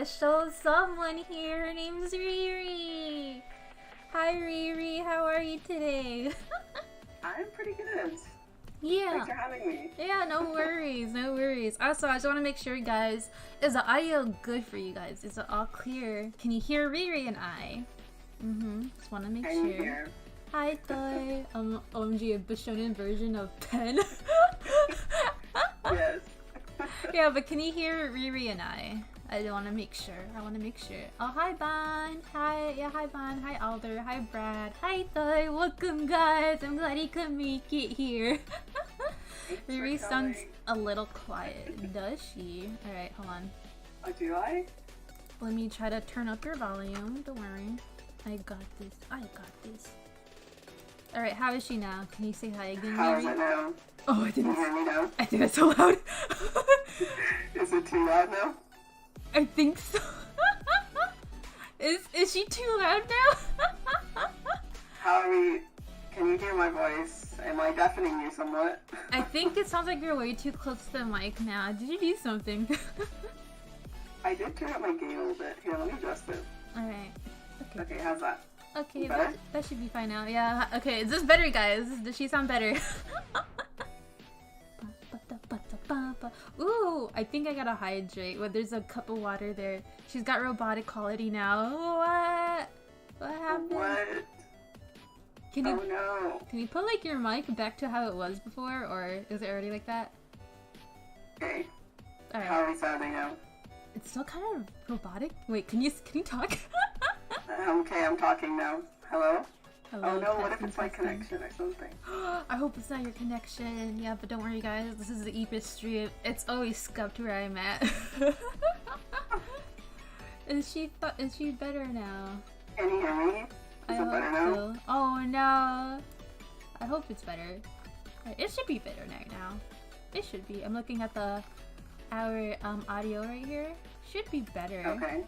special someone here. Her name's Riri. Hi Riri, how are you today? I'm pretty good. Yeah. Thanks for having me. Yeah, no worries, no worries. Also, I just want to make sure, guys, is the audio good for you guys? Is it all clear? Can you hear Riri and I? Just want to make Can you sure. hear? Hi, Thai. OMG, a Bishonen version of Penn. Yes. Yeah, but can you hear Riri and I? I want to make sure. Oh, hi, Ban. Hi, yeah, hi, Ban. Hi, Alder. Hi, Brad. Hi, Thai. Welcome, guys. I'm glad you could make it here. Riri sounds a little quiet. Does she? Alright, hold on. Oh, do I? Let me try to turn up your volume. Don't worry. I got this. Alright, how is she now? Can you say hi again, How Riri? is it now? Oh, I Can you think hear me now? that's so loud. Is it too loud now? I think so. Is she too loud now? How are we? Can you hear my voice? Am I deafening you somewhat? I think it sounds like you're way too close to the mic now. Did you do something? I did turn up my gain a little bit. Here, let me adjust it. Alright. Okay, how's that? Okay, Better? that should be fine now. Yeah, okay, is this better, guys? Does she sound better? Ooh, I think I gotta hydrate. Well, there's a cup of water there. She's got robotic quality now. What? What happened? What? Can you, Oh no. can you put like your mic back to how it was before, or is it already like that? Okay. How Alright. are we sounding now? It's still kind of robotic. Wait, can you talk? Okay, I'm talking now. Hello? Hello, Oh no, what if testing, it's my testing. connection or something? I hope it's not your connection. Yeah, but don't worry, guys. This is the Epis stream. It's always scuffed where I'm at. Is she better now? Can you hear me? Is it better now? So. Oh no. I hope it's better. It should be better right now. It should be. I'm looking at our audio right here. Should be better. Okay.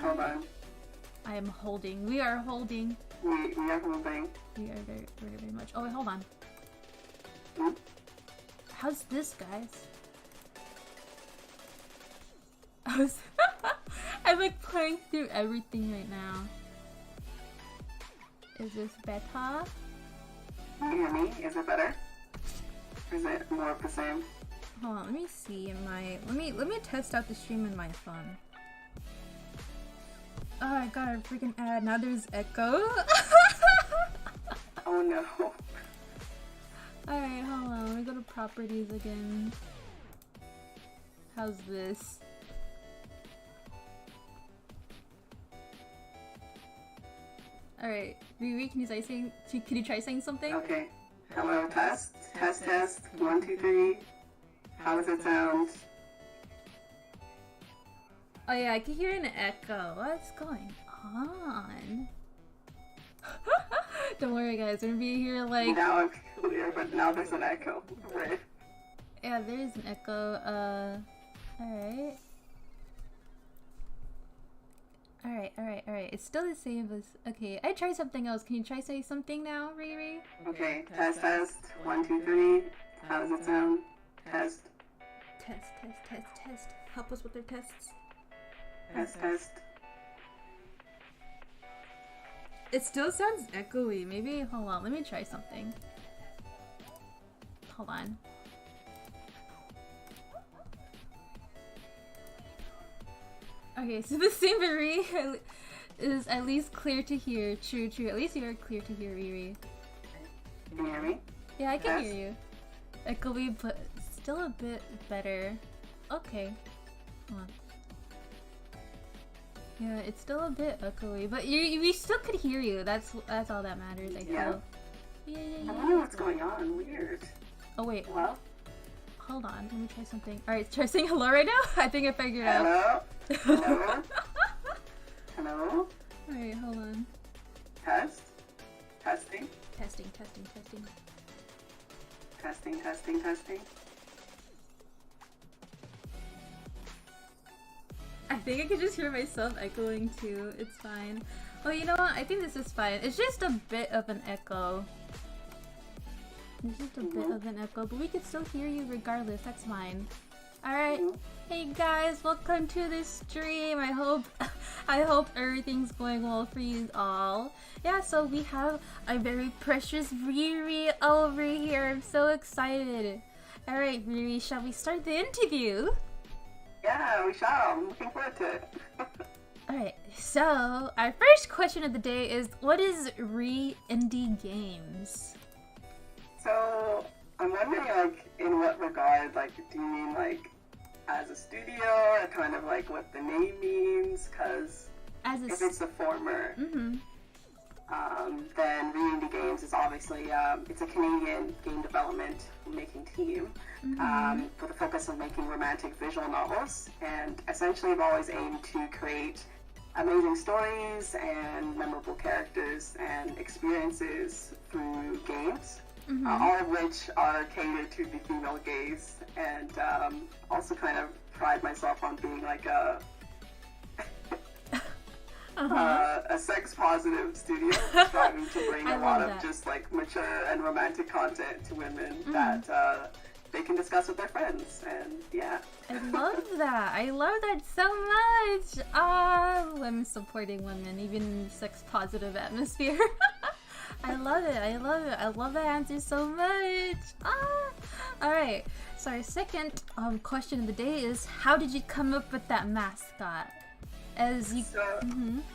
Hold on. I am holding. We are holding. We are moving. We are very, very, very much. Oh wait, hold on. Hmm? How's this, guys? I'm like playing through everything right now. Is this better? Can you hear me? Is it better? Or is it more of the same? Hold on, let me see in my let me test out the stream in my phone. Oh, I got a freaking ad. Now there's echo. Oh no. Alright, hold on. Let me go to properties again. How's this? Alright, Riri, can you try saying something? Okay. Hello, test. Test, test. 1, 2, 3. How does it sound? Oh yeah, I can hear an echo. What's going on? Don't worry, guys. We're gonna be here like. Now I'm clear, but now there's an echo. Right. Yeah, there is an echo. Alright. Alright. It's still the same as. Okay, I tried something else. Can you try say something now, Riri? Okay. Test, test. 1, 2, 3. How does it sound? Test. Test. Help us with their tests. Test, test. It still sounds echoey. Maybe, hold on, let me try something. Hold on. Okay, so the same Riri is at least clear to hear. True. At least you are clear to hear, Riri. Can you hear me? Yeah, I can Yes. hear you. Echoey, but still a bit better. Okay. Hold on. Yeah, it's still a bit echoey, but we still could hear you. That's all that matters, I feel. Yeah. I wonder what's going on. Weird. Oh wait, Well, hold on. Let me try something. Alright, try saying hello right now? I think I figured out. hello? Hello? Hello? Alright, hold on. Test? Testing? Testing. Testing. I think I could just hear myself echoing too. It's fine. Oh, you know what? I think this is fine. It's just a bit of an echo. It's just a bit of an echo, but we could still hear you regardless. That's fine. Alright. Hey guys, welcome to the stream. I hope everything's going well for you all. Yeah, so we have a very precious Riri over here. I'm so excited. Alright, Riri, shall we start the interview? Yeah, we shall. I'm looking forward to it. Alright, so our first question of the day is, what is Indie Games? So, I'm wondering, like, in what regard, like, do you mean, like, as a studio, or kind of, like, what the name means? Because if it's the former, then Indie Games is obviously, it's a Canadian game development making team, with a focus on making romantic visual novels, and essentially have always aimed to create amazing stories and memorable characters and experiences through games. All of which are catered to the female gaze, and also kind of pride myself on being like a sex positive studio, striving to bring a lot of just like mature and romantic content to women that they can discuss with their friends, and yeah. I love that. I love that so much. Women supporting women, even in sex positive atmosphere. I love it. I love that answer so much. Alright, so our second question of the day is, how did you come up with that mascot? As you,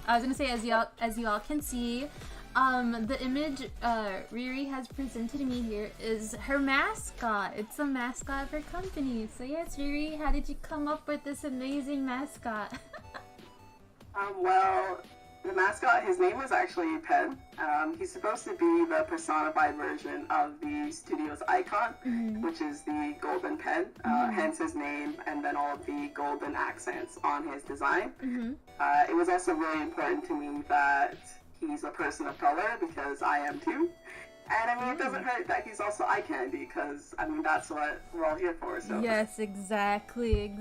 I was gonna say, as you all can see, the image Riri has presented to me here is her mascot. It's a mascot of her company. So yes, Riri, how did you come up with this amazing mascot? Well, the mascot, his name is actually Penn. He's supposed to be the personified version of the studio's icon, which is the golden pen, hence his name, and then all of the golden accents on his design. It was also really important to me that he's a person of color, because I am too. And I mean, it doesn't hurt that he's also eye candy, because I mean, that's what we're all here for. So yes, exactly.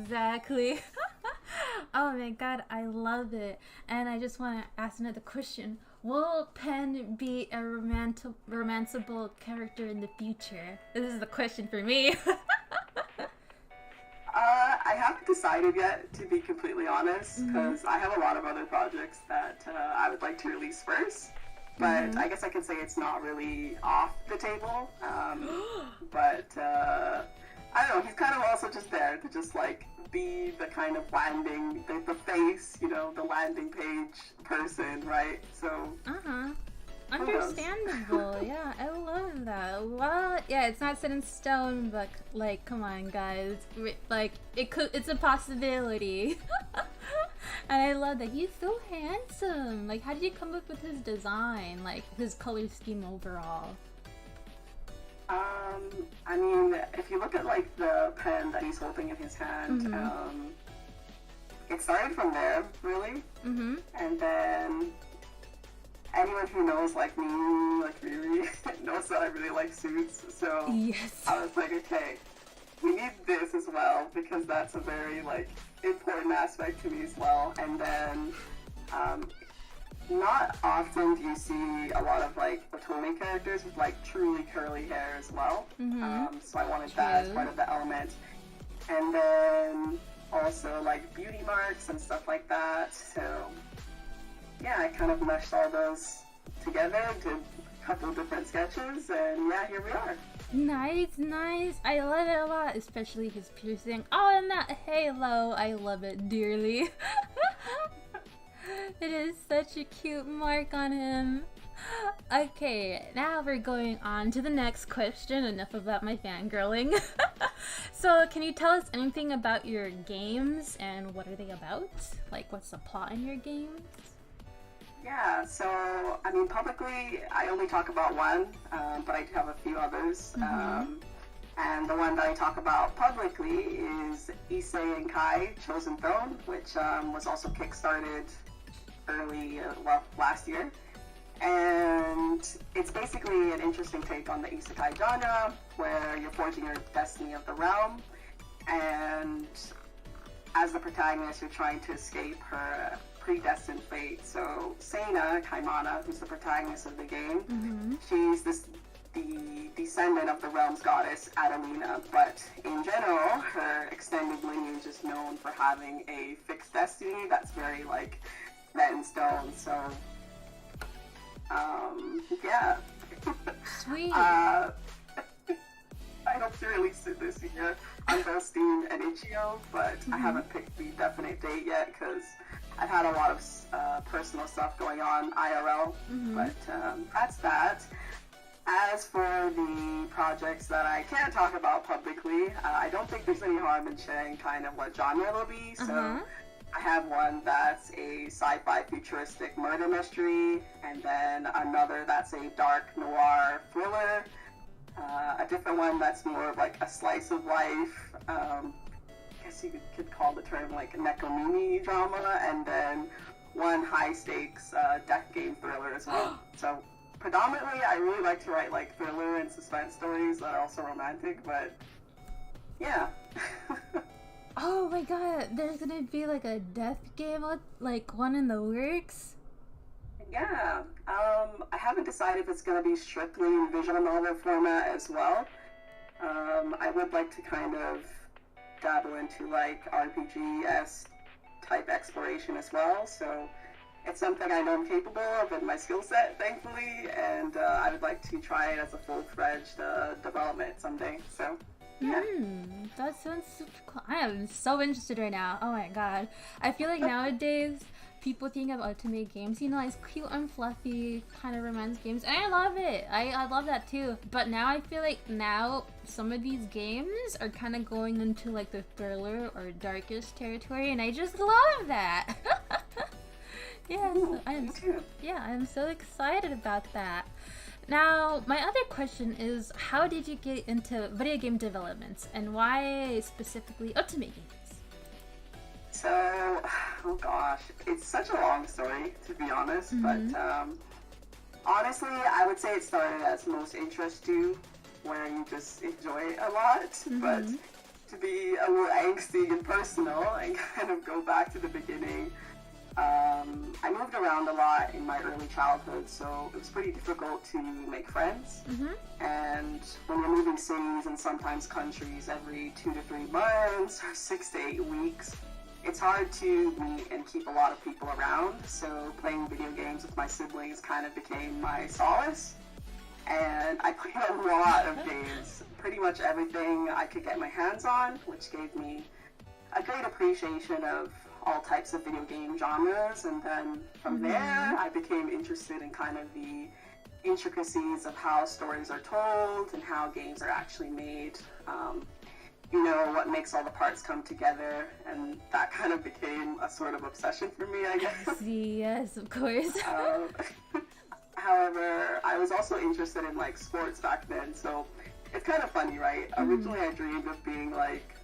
Oh my god, I love it. And I just want to ask another question. Will Penn be a romanceable character in the future? This is the question for me. I haven't decided yet, to be completely honest, because I have a lot of other projects that I would like to release first. But I guess I could say it's not really off the table. But I don't know, he's kind of also just there to just like be the kind of landing, the face, you know, the landing page person, right? So understandable. Yeah, I love that. Well, yeah, it's not set in stone, but like, come on, guys, like it's a possibility. And I love that he's so handsome. Like, how did you come up with his design, like his color scheme overall? I mean, if you look at like the pen that he's holding in his hand, it started from there, really. And then anyone who knows like me, like Riri, knows that I really like suits. So yes. I was like, okay, we need this as well, because that's a very like important aspect to me as well. And then not often do you see a lot of like Otome characters with like truly curly hair as well. So I wanted that as part of the element. And then also like beauty marks and stuff like that. So yeah, I kind of meshed all those together, did a couple different sketches, and yeah, here we are. Nice. I love it a lot, especially his piercing. Oh, and that halo, I love it dearly. It is such a cute mark on him. Okay, now we're going on to the next question. Enough about my fangirling. So, can you tell us anything about your games, and what are they about? Like, what's the plot in your games? Yeah, so, I mean, publicly, I only talk about one, but I do have a few others. And the one that I talk about publicly is Issei and Kai Chosen Throne, which was also kickstarted early, last year. And it's basically an interesting take on the isekai genre, where you're forging your destiny of the realm, and as the protagonist, you're trying to escape her predestined fate. So Seina Kaimana, who's the protagonist of the game, she's this the descendant of the realm's goddess Adelina, but in general, her extended lineage is known for having a fixed destiny that's very like set in stone. So, yeah. Sweet. I hope to release it this year on both Steam and itch.io, but I haven't picked the definite date yet because I've had a lot of personal stuff going on IRL, but that's that. As for the projects that I can't talk about publicly, I don't think there's any harm in sharing kind of what genre it'll be. So I have one that's a sci-fi futuristic murder mystery, and then another that's a dark noir thriller, a different one that's more of like a slice of life, I guess you could call the term like Nekomimi drama, and then one high stakes deck game thriller as well. So predominantly, I really like to write like thriller and suspense stories that are also romantic, but yeah. Oh my god, there's gonna be like a death game, like one in the works? Yeah, I haven't decided if it's gonna be strictly in visual novel format as well. I would like to kind of dabble into like RPG-esque type exploration as well, so it's something I know I'm capable of in my skill set, thankfully, and I would like to try it as a full-fledged development someday, so yeah. That sounds super cool. I am so interested right now. Oh my god. I feel like nowadays people think of Otome games, you know, as cute and fluffy kind of romance games, and I love it. I love that too. But now I feel like now some of these games are kind of going into like the thriller or darkest territory, and I just love that. Yeah, so I'm so excited about that. Now, my other question is, how did you get into video game development, and why specifically Otome games? So, oh gosh, it's such a long story, to be honest, but honestly, I would say it started as most interest to, where you just enjoy it a lot, but to be a little angsty and personal and kind of go back to the beginning, I moved around a lot in my early childhood, so it was pretty difficult to make friends. And when you're moving cities and sometimes countries every 2 to 3 months or 6 to 8 weeks, it's hard to meet and keep a lot of people around. So playing video games with my siblings kind of became my solace. And I played a lot of games, pretty much everything I could get my hands on, which gave me a great appreciation of all types of video game genres, and then from there I became interested in kind of the intricacies of how stories are told and how games are actually made, you know, what makes all the parts come together, and that kind of became a sort of obsession for me, I guess. Yes, of course. However, I was also interested in like sports back then, so it's kind of funny, right? Originally I dreamed of being like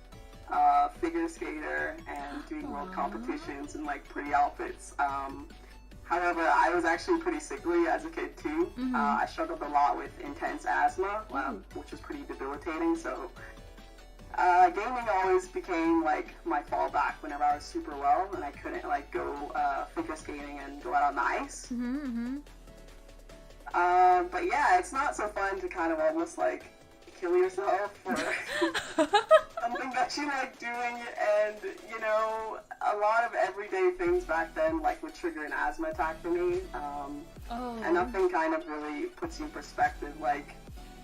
figure skater and doing world competitions in like pretty outfits. However, I was actually pretty sickly as a kid too. I struggled a lot with intense asthma, which was pretty debilitating. So gaming always became like my fallback whenever I was super well and I couldn't like go figure skating and go out on the ice. But yeah, it's not so fun to kind of almost like kill yourself for something that you like doing, and you know, a lot of everyday things back then like would trigger an asthma attack for me, and nothing kind of really puts you in perspective, like,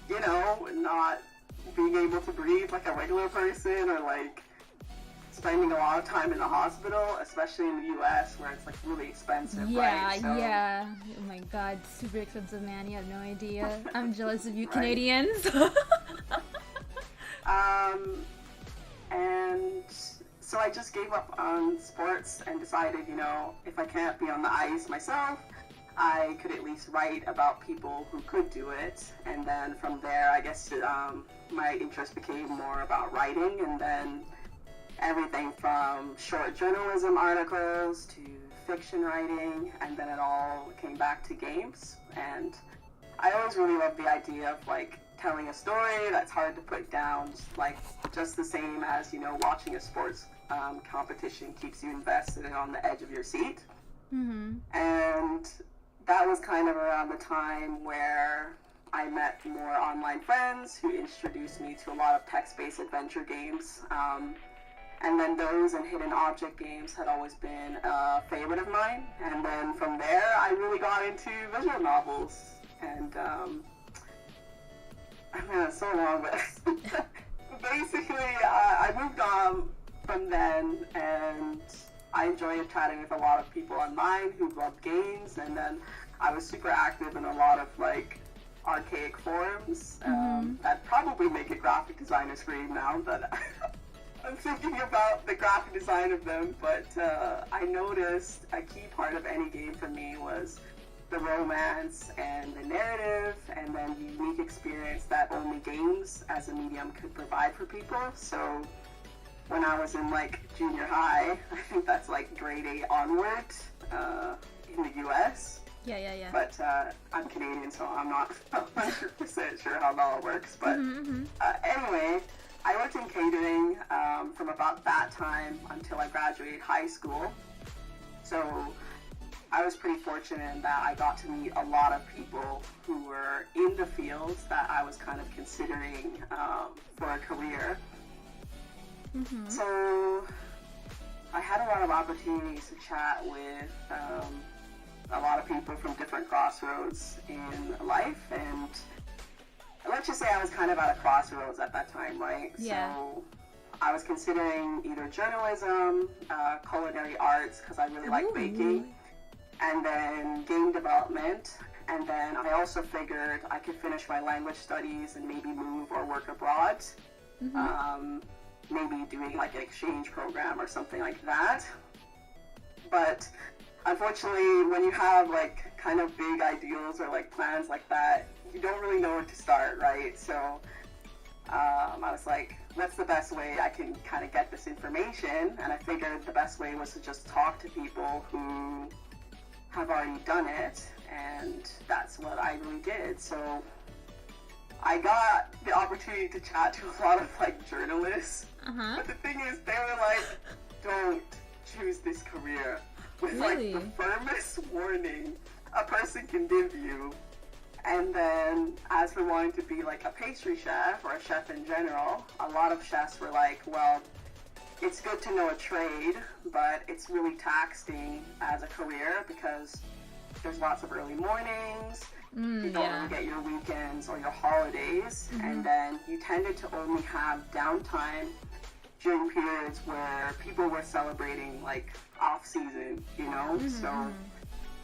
you know, not being able to breathe like a regular person, or like spending a lot of time in the hospital, especially in the US where it's like really expensive. Right? So, Oh my god, super expensive, man. You have no idea. I'm jealous of you Canadians. And so I just gave up on sports and decided, you know, if I can't be on the ice myself, I could at least write about people who could do it. And then from there, I guess my interest became more about writing, and then everything from short journalism articles to fiction writing, and then it all came back to games. And I always really loved the idea of like telling a story that's hard to put down, like just the same as, you know, watching a sports competition keeps you invested and on the edge of your seat. And that was kind of around the time where I met more online friends who introduced me to a lot of text-based adventure games. And then those and hidden object games had always been a favorite of mine. And then from there, I really got into visual novels. And, I mean, it's so long, but basically, I moved on from then, and I enjoyed chatting with a lot of people online who loved games. And then I was super active in a lot of, like, archaic forums that probably make a graphic designer scream now, but I'm thinking about the graphic design of them. But I noticed a key part of any game for me was the romance and the narrative, and then the unique experience that only games as a medium could provide for people. So when I was in like junior high, I think that's like grade 8 onward in the US. Yeah. But I'm Canadian, so I'm not 100% sure how that all works. But anyway, I worked in catering from about that time until I graduated high school. So I was pretty fortunate in that I got to meet a lot of people who were in the fields that I was kind of considering for a career. So I had a lot of opportunities to chat with a lot of people from different crossroads in life, and let's just say I was kind of at a crossroads at that time, right? Yeah. So I was considering either journalism, culinary arts, because I really like baking, and then game development. And then I also figured I could finish my language studies and maybe move or work abroad. Maybe doing like an exchange program or something like that. But unfortunately, when you have like kind of big ideals or like plans like that, you don't really know where to start, right? So I was like, what's the best way I can kind of get this information? And I figured the best way was to just talk to people who have already done it, and that's what I really did. So I got the opportunity to chat to a lot of like journalists, but the thing is, they were like, don't choose this career, with like the firmest warning a person can give you. And then as for wanting to be like a pastry chef or a chef in general, a lot of chefs were like, well, it's good to know a trade, but it's really taxing as a career because there's lots of early mornings, you don't really get your weekends or your holidays, and then you tended to only have downtime during periods where people were celebrating like off season, you know? So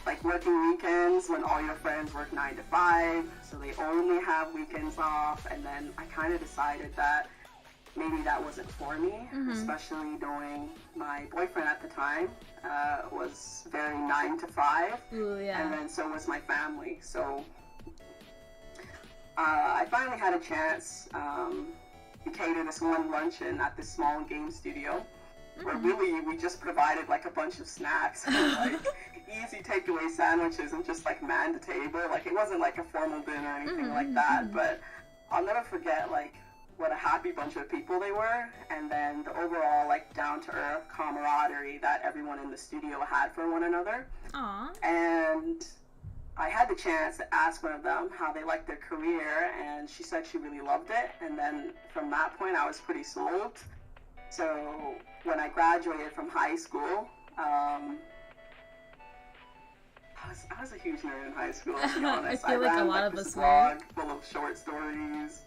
like working weekends when all your friends work 9 to 5, so they only have weekends off. And then I kind of decided that maybe that wasn't for me, especially knowing my boyfriend at the time was very 9 to 5. And then so was my family. So I finally had a chance to cater this one luncheon at this small game studio, where really we just provided like a bunch of snacks, like easy takeaway sandwiches, and just like manned the table. Like it wasn't like a formal dinner or anything like that, but I'll never forget like what a happy bunch of people they were, and then the overall like down-to-earth camaraderie that everyone in the studio had for one another. And I had the chance to ask one of them how they liked their career, and she said she really loved it. And then from that point, I was pretty sold. So when I graduated from high school, I was a huge nerd in high school, to be honest. I feel like ran, a lot of this us blog full of short stories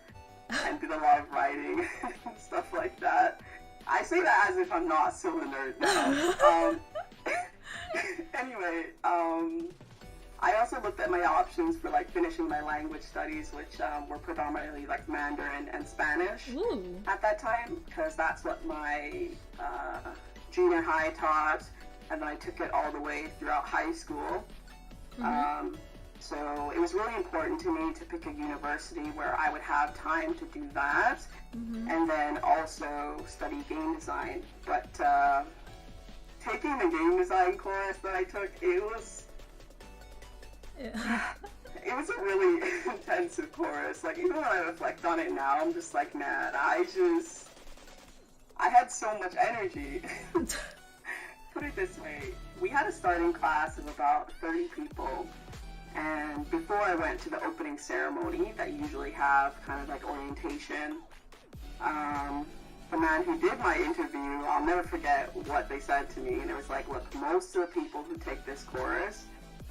and did a lot of writing and stuff like that. I say that as if I'm not still a nerd now. Anyway, I also looked at my options for like finishing my language studies, which were predominantly like Mandarin and Spanish at that time, because that's what my junior high taught, and then I took it all the way throughout high school. So it was really important to me to pick a university where I would have time to do that, and then also study game design. But taking the game design course that I took, it was a really intensive course. Like even when I reflect on it now, I'm just like, man, I had so much energy. Put it this way, we had a starting class of about 30 people, And before I went to the opening ceremony that you usually have, kind of like orientation, the man who did my interview, I'll never forget what they said to me. And it was like, look, most of the people who take this course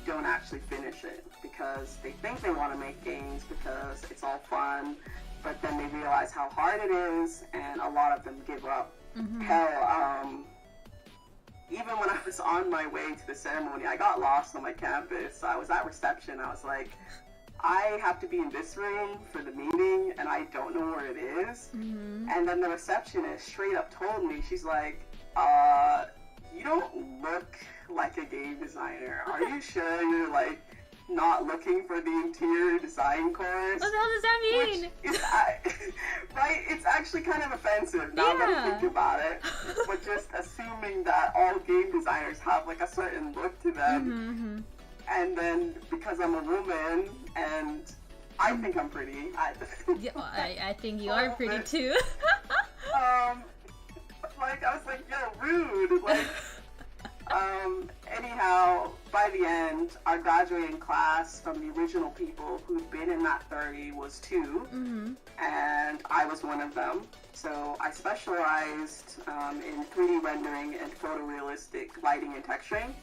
don't actually finish it because they think they want to make games because it's all fun, but then they realize how hard it is, and a lot of them give up. Hell, even when I was on my way to the ceremony, I got lost on my campus. I was at reception. I was like, I have to be in this room for the meeting, and I don't know where it is. And then the receptionist straight up told me, she's like, you don't look like a game designer. Are you sure you're like not looking for the interior design course? What the hell does that mean? Right? It's actually kind of offensive now that I think about it. But just assuming that all game designers have like a certain look to them. And then because I'm a woman and I think I'm pretty. I think you are pretty too. Like I was like, yo, rude. Like, anyhow, by the end, our graduating class from the original people who'd been in that 30 was 2, and I was one of them. So I specialized in 3D rendering and photorealistic lighting and texturing.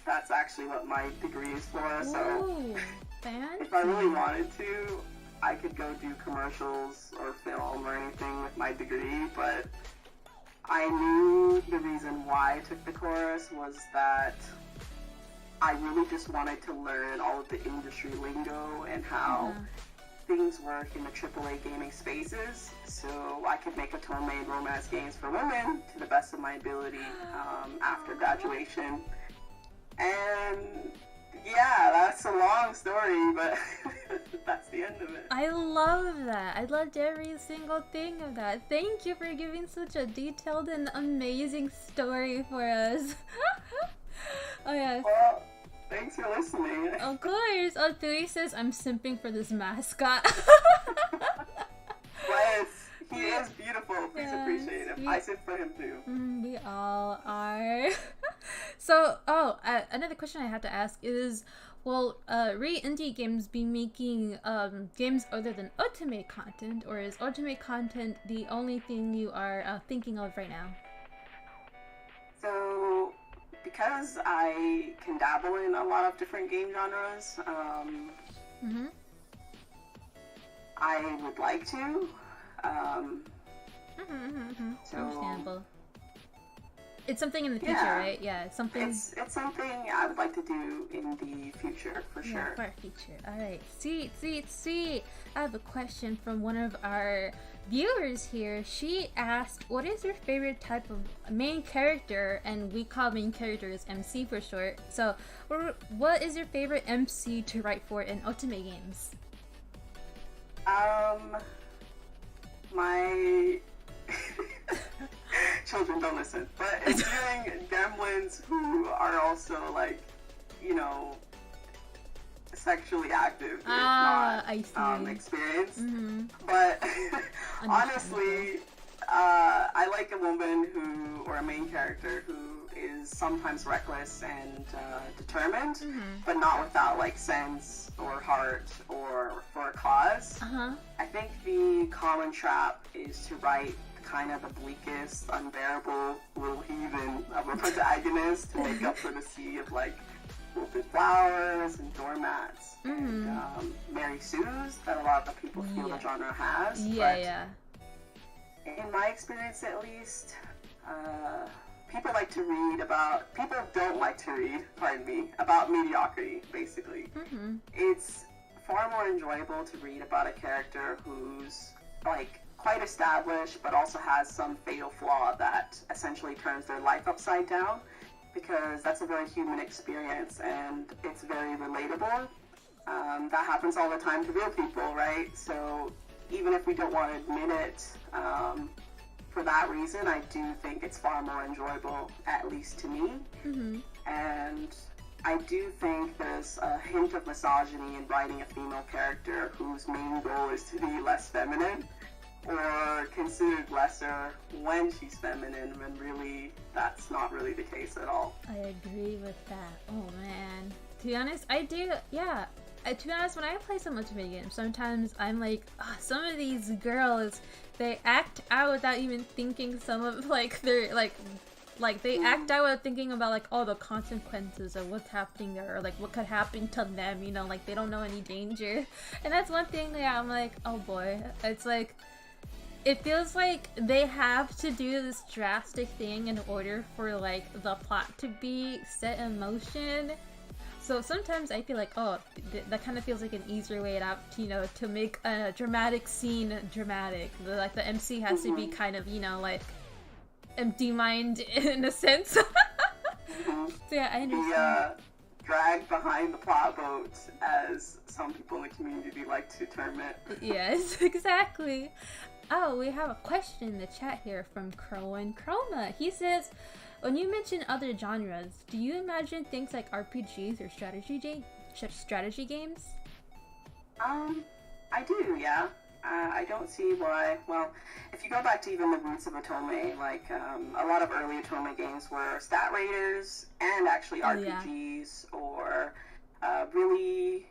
That's actually what my degree is for. So if I really wanted to, I could go do commercials or film or anything with my degree, but I knew the reason why I took the course was that I really just wanted to learn all of the industry lingo and how things work in the AAA gaming spaces, so I could make Otome and romance games for women to the best of my ability after graduation. And yeah, that's a long story, but that's the end of it. I love that. I loved every single thing of that. Thank you for giving such a detailed and amazing story for us. Oh yes. Well, thanks for listening. Of course. Otome says I'm simping for this mascot. Yes, he is beautiful. Please appreciate him. I simp for him too. We all are. So, another question I had to ask is, will Indie Games be making games other than Otome content, or is Otome content the only thing you are thinking of right now? So, because I can dabble in a lot of different game genres, I would like to. So, understandable. It's something in the future, right? Yeah, something. It's something I would like to do in the future, for sure. For future. Alright. Sweet. I have a question from one of our viewers here. She asked, what is your favorite type of main character? And we call main characters MC for short. So, what is your favorite MC to write for in Otome games? My children don't listen, but it's doing gremlins who are also like, you know, sexually active. I see. Experience. But honestly, I like a woman or a main character who is sometimes reckless and determined, but not without like sense or heart or for a cause. I think the common trap is to write kind of the bleakest, unbearable little heathen of a protagonist to make up for the sea of like wilted flowers and doormats and Mary Sue's that a lot of people feel the genre has. In my experience, at least, people don't like to read, about mediocrity, basically. It's far more enjoyable to read about a character who's like quite established, but also has some fatal flaw that essentially turns their life upside down, because that's a very human experience and it's very relatable. That happens all the time to real people, right? So even if we don't want to admit it, for that reason, I do think it's far more enjoyable, at least to me. And I do think there's a hint of misogyny in writing a female character whose main goal is to be less feminine, or considered lesser when she's feminine, when really that's not really the case at all. I agree with that. Oh man. To be honest, I do, yeah. To be honest, when I play some Otome games, sometimes I'm like, oh, some of these girls, they act out without even thinking some of, like, their, like they act out without thinking about, like, all the consequences of what's happening there, or, like, what could happen to them, you know, like, they don't know any danger. And that's one thing that I'm like, oh boy. It's like, it feels like they have to do this drastic thing in order for, like, the plot to be set in motion. So sometimes I feel like, oh, that kind of feels like an easier way out, you know, to make a dramatic scene dramatic. Like, the MC has to be kind of, you know, like, empty mind in a sense. So yeah, I understand. The drag behind the plot boats, as some people in the community like to term it. Yes, exactly. Oh, we have a question in the chat here from Crow and Chroma. He says, when you mention other genres, do you imagine things like RPGs or strategy games? I do, yeah. I don't see why. Well, if you go back to even the roots of Otome, like a lot of early Otome games were stat raiders and actually RPGs or really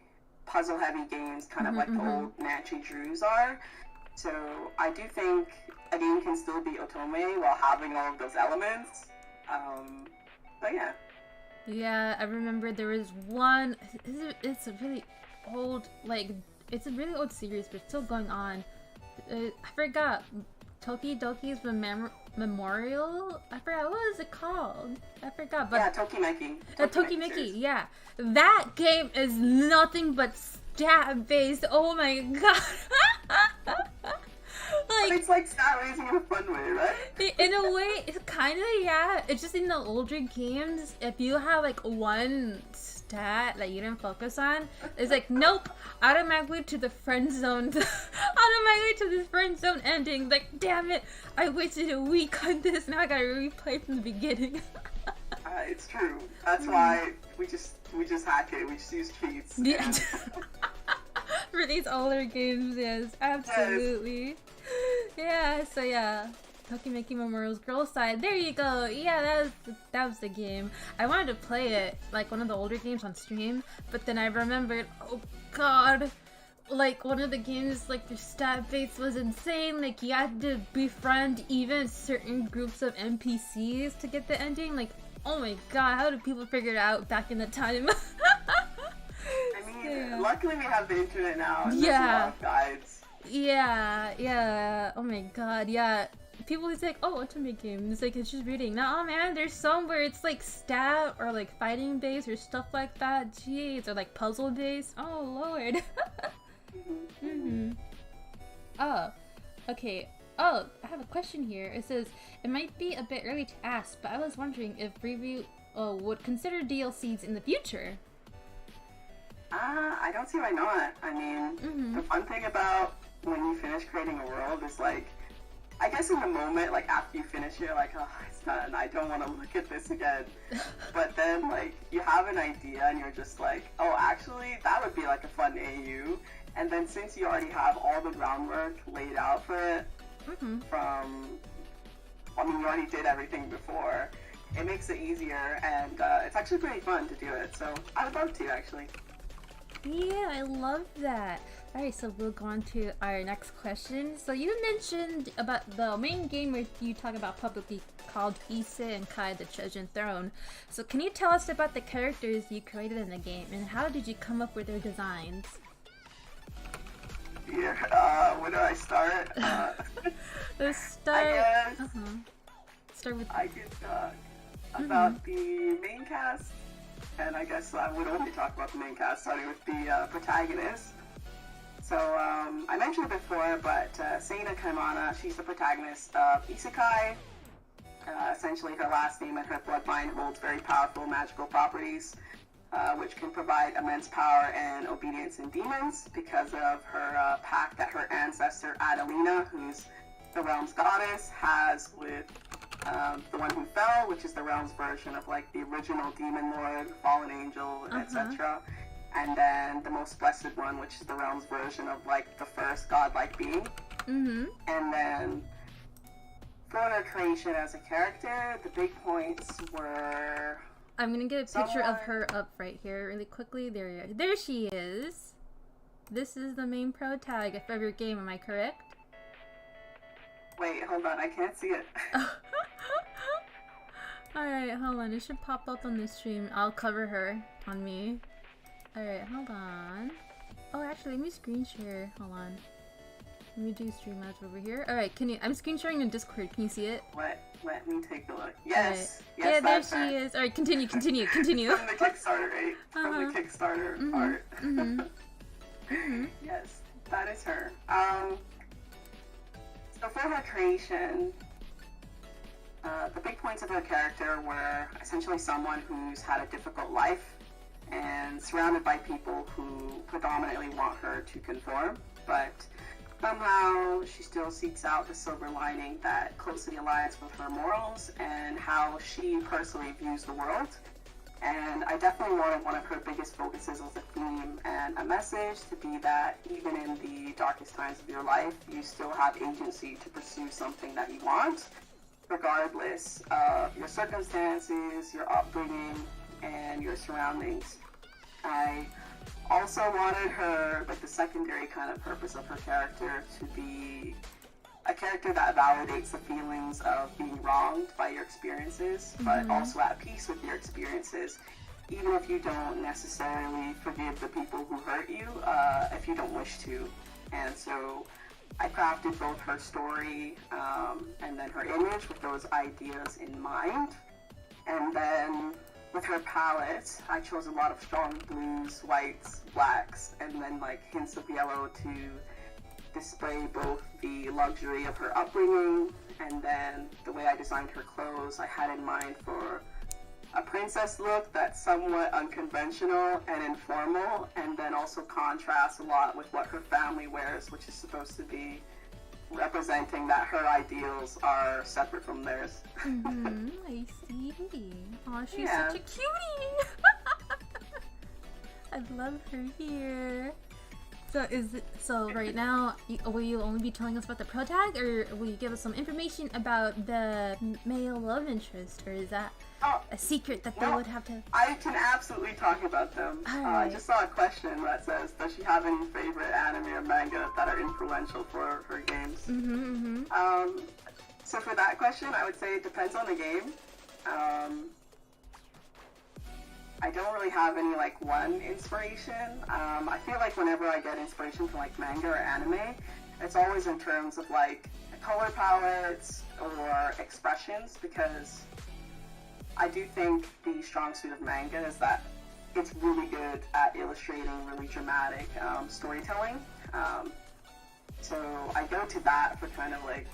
puzzle-heavy games, kind of like the old Nanchi Drews are. So I do think a game can still be Otome while having all of those elements. But yeah. Yeah, I remember there was one. It's a really old, like, it's a really old series, but it's still going on. I forgot. Toki Doki's Memorial? I forgot. What is it called? I forgot. But yeah, Tokimeki. Tokimeki, yeah. That game is nothing but stat-based. Oh my god. Like, but it's like stat raising in a fun way, right? In a way, it's kind of, yeah. It's just in the older games, if you have like one stat that you didn't focus on, it's like, nope, automatically to the friend zone. Automatically to this friend zone ending. Like, damn it, I wasted a week on this, now I gotta replay from the beginning. It's true. That's why we just hack it. We just use cheats. Yeah. For these older games, yes, absolutely. Yes. Yeah, so yeah, Tokimeki Memorial's Girl Side. There you go. Yeah, that was the game. I wanted to play it, like one of the older games on stream, but then I remembered, oh god, like one of the games, like the stat base was insane. Like you had to befriend even certain groups of NPCs to get the ending. Like, oh my god, how did people figure it out back in the time? I mean, luckily we have the internet now, and there's a lot of guides. Yeah. Oh my god, yeah. People is like, oh, Otome games, like it's just reading. No, man, there's some where it's like stat or like fighting based or stuff like that. Jeez, or like puzzle based. Oh lord. Oh, okay. Oh, I have a question here. It says, it might be a bit early to ask, but I was wondering if Review would consider DLCs in the future. I don't see why not. I mean, the fun thing about when you finish creating a world is like, I guess in the moment, like after you finish it, you're like, oh, it's done. I don't want to look at this again. But then like you have an idea and you're just like, oh, actually that would be like a fun AU. And then since you already have all the groundwork laid out for it, you already did everything before. It makes it easier, and it's actually pretty fun to do it. So I would love to actually. Yeah, I love that. Alright, so we'll go on to our next question. So you mentioned about the main game where you talk about publicly called Ise and Kai the Treasure Throne. So can you tell us about the characters you created in the game, and how did you come up with their designs? Yeah, where do I start? Let's start. I guess start with. I can talk about the main cast. And I guess I would only talk about the main cast, starting with the protagonist. So, I mentioned it before, but Seina Kaimana, she's the protagonist of Isekai. Essentially, her last name and her bloodline holds very powerful magical properties, which can provide immense power and obedience in demons because of her pact that her ancestor Adelina, who's the realm's goddess, has with the one who fell, which is the realm's version of like the original demon lord, fallen angel, etc. And then the most blessed one, which is the realm's version of like the first godlike being. And then for her creation as a character, the big points were I'm gonna get a picture of her up right here really quickly. There she is. This is the main pro tag of your game, am I correct? Wait, hold on, I can't see it. Alright, hold on. It should pop up on the stream. I'll cover her on me. Alright, hold on. Oh, actually, let me screen share. Hold on. Let me do stream match over here. Alright, I'm screen sharing in Discord. Can you see it? Let me take a look. Yes! Right. Yes, yeah, there she is. Alright, continue. From the Kickstarter, right? From the Kickstarter art. Yes, that is her. So for her creation, the big points of her character were essentially someone who's had a difficult life and surrounded by people who predominantly want her to conform, but somehow she still seeks out the silver lining that closely aligns with her morals and how she personally views the world. And I definitely wanted one of her biggest focuses as a theme and a message to be that even in the darkest times of your life, you still have agency to pursue something that you want, regardless of your circumstances, your upbringing, and your surroundings. I also wanted her, like the secondary kind of purpose of her character, to be a character that validates the feelings of being wronged by your experiences, but also at peace with your experiences, even if you don't necessarily forgive the people who hurt you, if you don't wish to. And so I crafted both her story and then her image with those ideas in mind. And then with her palette, I chose a lot of strong blues, whites, blacks, and then like hints of yellow to display both the luxury of her upbringing and then the way I designed her clothes. I had in mind for a princess look that's somewhat unconventional and informal, and then also contrasts a lot with what her family wears, which is supposed to be representing that her ideals are separate from theirs. I see. Aw, she's such a cutie! I love her here. So right now, will you only be telling us about the pro tag, or will you give us some information about the male love interest, or is that a secret that they would have to... I can absolutely talk about them. I just saw a question that says, does she have any favorite anime or manga that are influential for her games? So for that question, I would say it depends on the game. I don't really have any like one inspiration. I feel like whenever I get inspiration from like manga or anime, it's always in terms of like color palettes or expressions, because I do think the strong suit of manga is that it's really good at illustrating really dramatic storytelling. So I go to that for kind of like,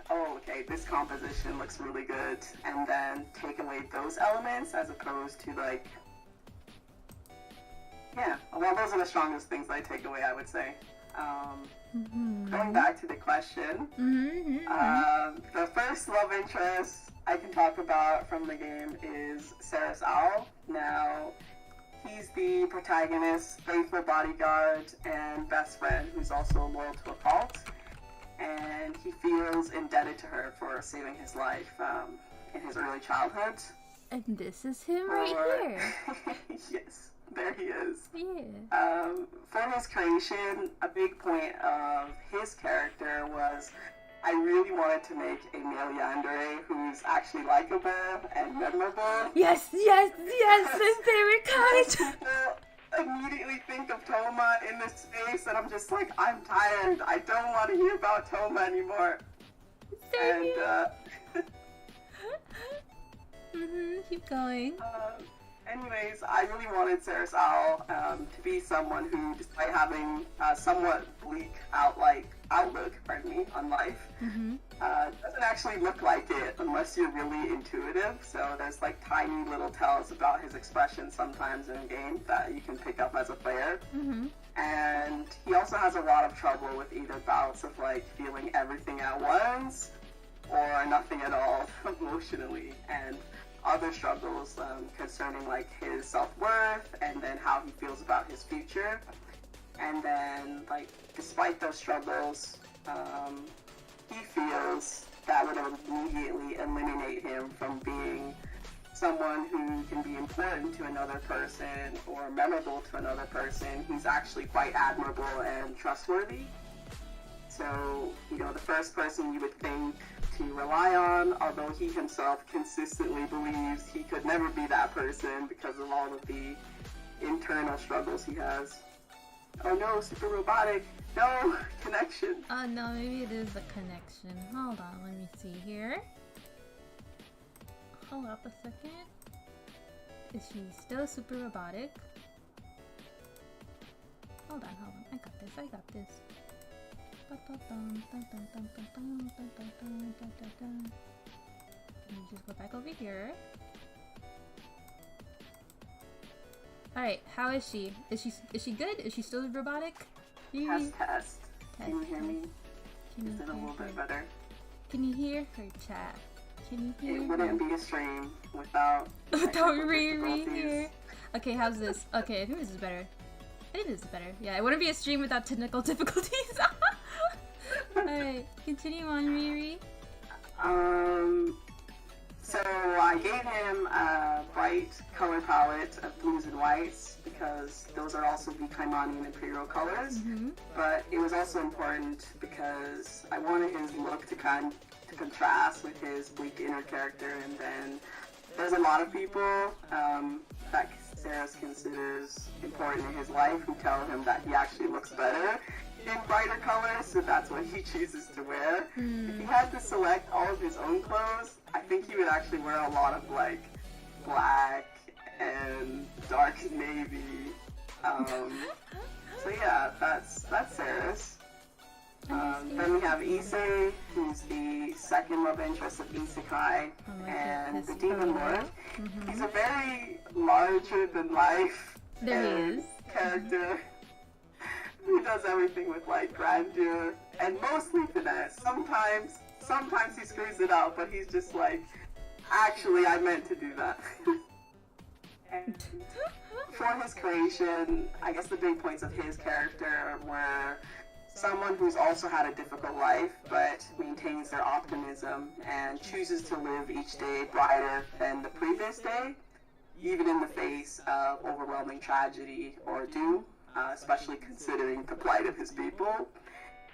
oh, okay, this composition looks really good, and then take away those elements as opposed to like, yeah, well, those are the strongest things I take away, I would say. Going back to the question, the first love interest I can talk about from the game is Sarah's Owl. Now, he's the protagonist's faithful bodyguard and best friend who's also loyal to a fault, and he feels indebted to her for saving his life in his early childhood. And this is him right here. Yes. There he is. Yeah. For his creation, a big point of his character was I really wanted to make a male yandere who's actually likable and memorable. Yes, his favorite kind. People immediately think of Toma in this space, and I'm just like, I'm tired. I don't want to hear about Toma anymore. Same here. Keep going. Anyways, I really wanted Sarah's Owl to be someone who, despite having a somewhat bleak outlook on life, doesn't actually look like it unless you're really intuitive. So there's like tiny little tells about his expression sometimes in a game that you can pick up as a player. And he also has a lot of trouble with either bouts of like feeling everything at once or nothing at all emotionally, and other struggles concerning like his self-worth and then how he feels about his future. And then like despite those struggles, he feels that would immediately eliminate him from being someone who can be important to another person or memorable to another person who's actually quite admirable and trustworthy. So, you know, the first person you would think to rely on, although he himself consistently believes he could never be that person because of all of the internal struggles he has. Oh no, super robotic. No, connection. Oh no, maybe it is the connection. Hold on, let me see here. Hold up a second. Is she still super robotic? Hold on. I got this. Let me just go back over here. Alright, how is she? Is she good? Is she still robotic? Test. Can you hear me? Is it a little bit better? Can you hear her chat? Can you hear It wouldn't be a stream without Riri here. Okay, how's this? Okay, I think this is better. Yeah, it wouldn't be a stream without technical difficulties. Alright, continue on, Riri. So I gave him a bright color palette of blues and whites because those are also the Kaimani and Imperial colors. Mm-hmm. But it was also important because I wanted his look to contrast with his bleak inner character, and then there's a lot of people that Saris considers important in his life who tell him that he actually looks better in brighter colors, so that's what he chooses to wear. If he had to select all of his own clothes, I think he would actually wear a lot of like black and dark navy. So yeah, that's Saris. Then we have Issei, who's the second love interest of Isekai, and the Demon Lord. He's a very larger-than-life character who does everything with like grandeur and mostly finesse. Sometimes he screws it up, but he's just like, actually, I meant to do that. And for his creation, I guess the big points of his character were someone who's also had a difficult life, but maintains their optimism and chooses to live each day brighter than the previous day, even in the face of overwhelming tragedy or doom, especially considering the plight of his people.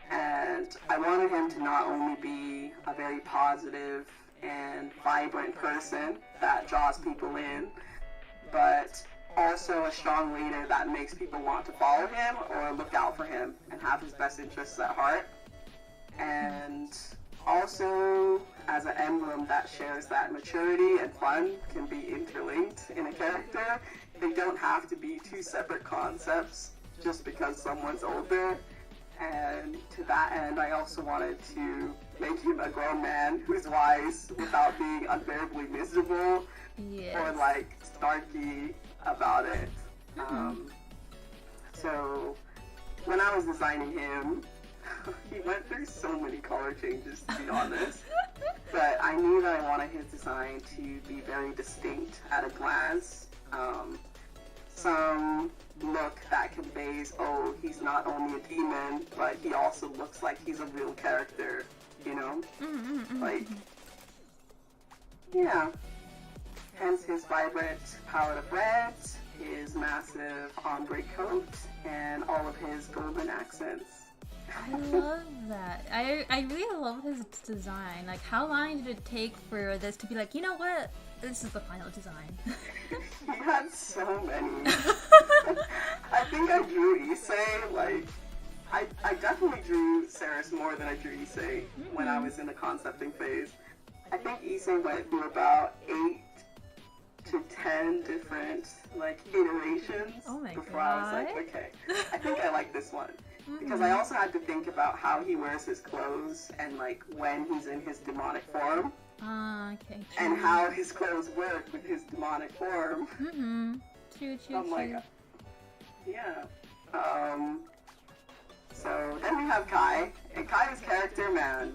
And I wanted him to not only be a very positive and vibrant person that draws people in, but also a strong leader that makes people want to follow him or look out for him and have his best interests at heart. And also as an emblem that shares that maturity and fun can be interlinked in a character. They don't have to be two separate concepts just because someone's older. And to that end, I also wanted to make him a grown man who's wise without being unbearably miserable or like snarky about it. So when I was designing him, he went through so many color changes, to be honest. But I knew that I wanted his design to be very distinct at a glance. Some look that conveys, oh, he's not only a demon, but he also looks like he's a real character, you know? Like, yeah. Hence his vibrant palette of reds, his massive ombre coat, and all of his golden accents. I love that. I really love his design. Like, how long did it take for this to be like, you know what? This is the final design. He had so many. I think I drew Issei, like, I definitely drew Saris more than I drew Issei when I was in the concepting phase. I think Issei went through about 8 to 10 different, like, iterations before I was like, okay, I think I like this one. Because I also had to think about how he wears his clothes and, like, when he's in his demonic form. Okay. True. And how his clothes work with his demonic form. True. I'm like, yeah. So then we have Kai, and Kai's character, man,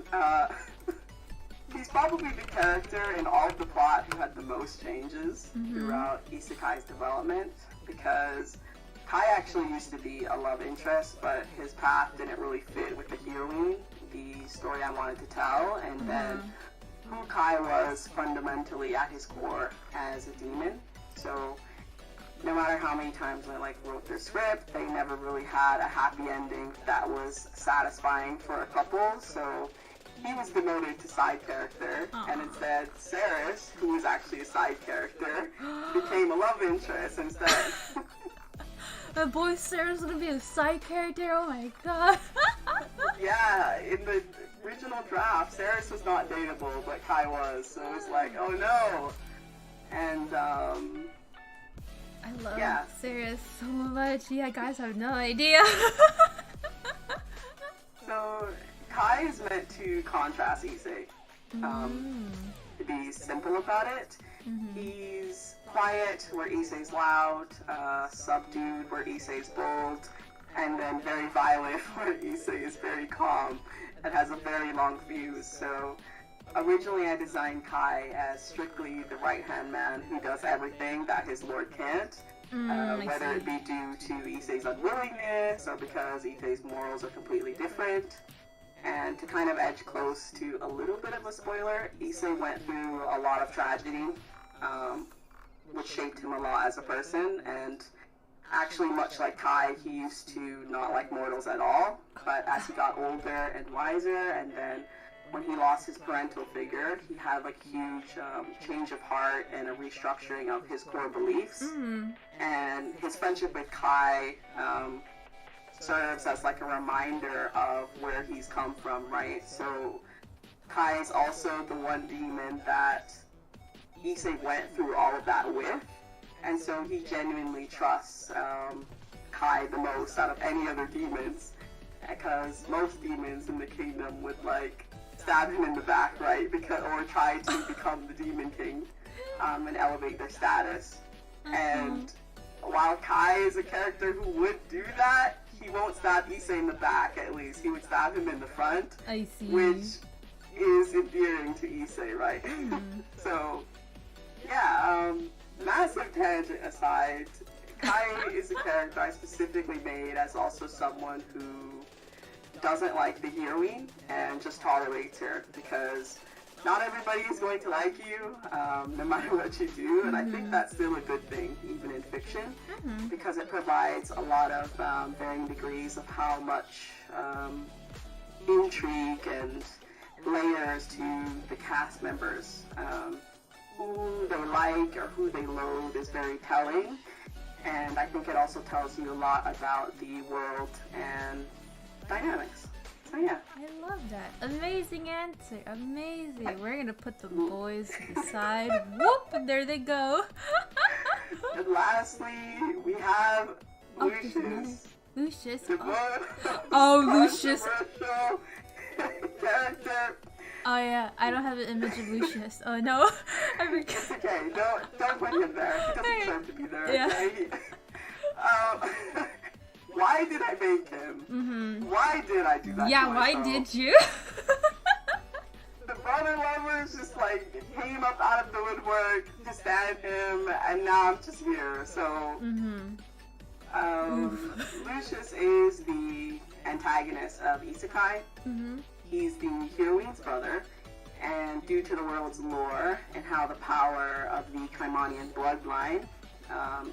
he's probably the character in all of the plot who had the most changes throughout Isekai's development, because Kai actually used to be a love interest, but his path didn't really fit with the heroine, the story I wanted to tell, and then who Kai was fundamentally at his core as a demon. So no matter how many times I wrote their script, they never really had a happy ending that was satisfying for a couple. So he was demoted to side character, and instead Ceres, who was actually a side character, became a love interest instead. My boy Ceres is gonna be a side character. Oh my god. Yeah, in the original draft, Ceres was not dateable, but Kai was. So it was like, oh no. And I love Ceres so much. Yeah, guys have no idea. So Kai is meant to contrast Issei. To be simple about it, he's quiet where Issei's loud, subdued where Issei's bold, and then very violent where Issei is very calm and has a very long fuse. So originally I designed Kai as strictly the right-hand man who does everything that his lord can't, whether it be due to Issei's unwillingness or because Issei's morals are completely different. And to kind of edge close to a little bit of a spoiler, Issei went through a lot of tragedy, which shaped him a lot as a person, and actually much like Kai, he used to not like mortals at all, but as he got older and wiser, and then when he lost his parental figure, he had huge change of heart and a restructuring of his core beliefs. And his friendship with Kai serves as a reminder of where he's come from, right? So Kai is also the one demon that Issei went through all of that with, and so he genuinely trusts Kai the most out of any other demons, because most demons in the kingdom would stab him in the back, right? Or try to become the demon king and elevate their status. And while Kai is a character who would do that, he won't stab Issei in the back, at least. He would stab him in the front. I see. Which is endearing to Issei, right? So, yeah, massive tangent aside, Kai is a character I specifically made as also someone who doesn't like the heroine and just tolerates her, because not everybody is going to like you, no matter what you do, and I think that's still a good thing, even in fiction, because it provides a lot of varying degrees of how much intrigue and layers to the cast members. Who they like or who they loathe is very telling, and I think it also tells you a lot about the world and dynamics. So yeah. I love that. Amazing answer. Amazing. We're gonna put the boys to the side. Whoop! And there they go. And lastly, we have Lucius. Lucius. Oh, Lucius. Character. Oh yeah, I don't have an image of Lucius. Oh no. It's okay. Don't put him there. He doesn't deserve to be there. Okay? Why did I make him? Why did I do that? Yeah, why did you? The brother lovers just came up out of the woodwork to stand him, and now I'm just here. So, Lucius is the antagonist of Isekai. He's the heroine's brother, and due to the world's lore and how the power of the Kaimanian bloodline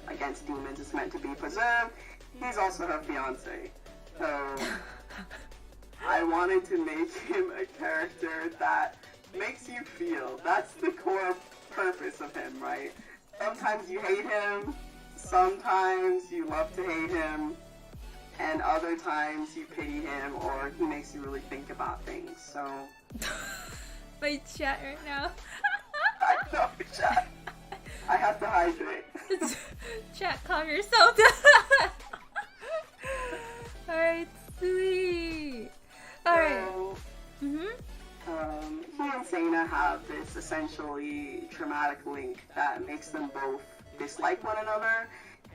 against demons is meant to be preserved, he's also her fiance. So I wanted to make him a character that makes you feel. That's the core purpose of him, right? Sometimes you hate him, sometimes you love to hate him, and other times you pity him or he makes you really think about things. So my chat right now. I know, chat. I have to hydrate. Chat, calm yourself down. Alright, sweet. Alright. He and Sana have this essentially traumatic link that makes them both dislike one another,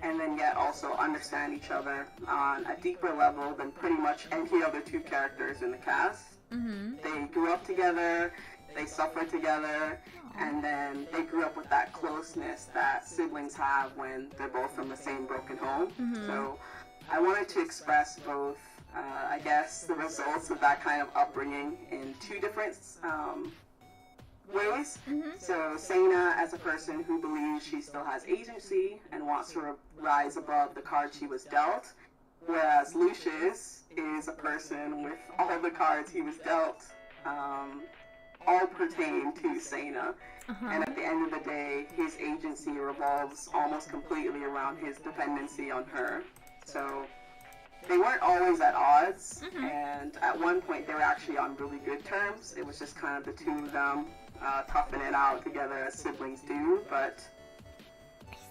and then yet also understand each other on a deeper level than pretty much any other two characters in the cast. They grew up together, they suffered together, and then they grew up with that closeness that siblings have when they're both from the same broken home. So I wanted to express both, I guess, the results of that kind of upbringing in two different ways. So Sana as a person who believes she still has agency and wants to rise above the cards she was dealt, whereas Lucius is a person with all the cards he was dealt all pertain to Sana. And at the end of the day, his agency revolves almost completely around his dependency on her. So they weren't always at odds, and at one point they were actually on really good terms. It was just kind of the two of them toughing it out together as siblings do, but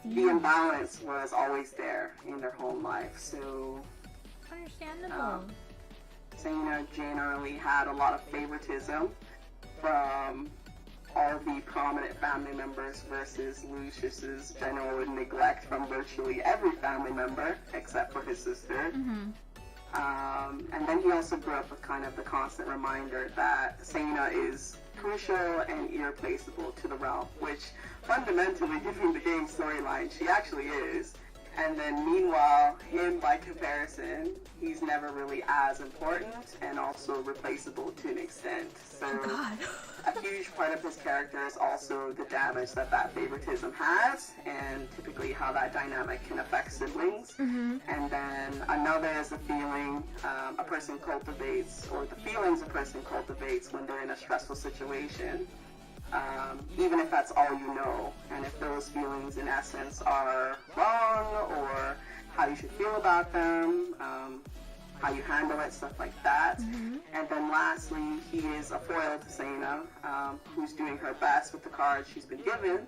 the imbalance was always there in their home life. So understandable. Sana generally had a lot of favoritism from all the prominent family members versus Lucius's general neglect from virtually every family member except for his sister. And then he also grew up with kind of the constant reminder that Sana is crucial and irreplaceable to the realm, which fundamentally, given the game storyline, she actually is. And then meanwhile, him by comparison, he's never really as important and also replaceable to an extent. So a huge part of his character is also the damage that favoritism has, and typically how that dynamic can affect siblings. And then another is the feeling a person cultivates, or the feelings a person cultivates when they're in a stressful situation. Even if that's all you know, and if those feelings in essence are wrong, or how you should feel about them, how you handle it, stuff like that. And then lastly, he is a foil to Sana, who's doing her best with the cards she's been given.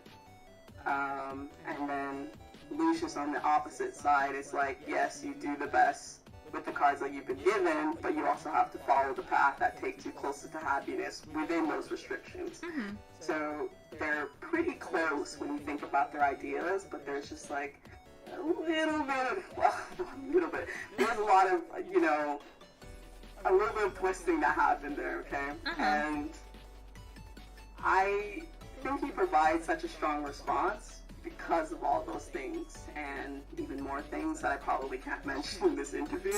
And then Lucius on the opposite side is like, yes, you do the best with the cards that you've been given, but you also have to follow the path that takes you closer to happiness within those restrictions. So they're pretty close when you think about their ideas, but there's just like a little bit, there's a lot of, you know, a little bit of twisting that happened there, okay? And I think he provides such a strong response because of all those things, and even more things that I probably can't mention in this interview,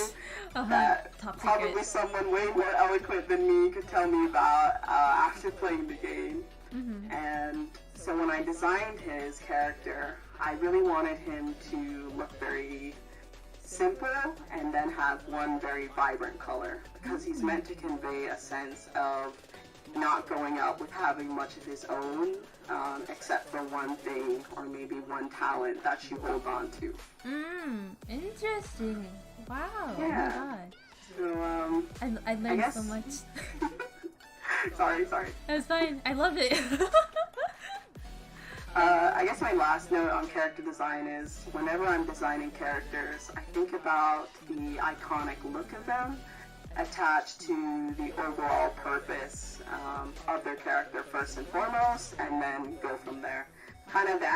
that probably someone way more eloquent than me could tell me about after playing the game. And so when I designed his character, I really wanted him to look very simple and then have one very vibrant color, because he's meant to convey a sense of not going out with having much of his own, except for one thing or maybe one talent that you hold on to. Interesting. Wow. Yeah. Oh my god. So, I learned so much. Sorry. It's fine. I loved it. I guess my last note on character design is whenever I'm designing characters, I think about the iconic look of them attached to the overall purpose of their character first and foremost, and then go from there. Kind of the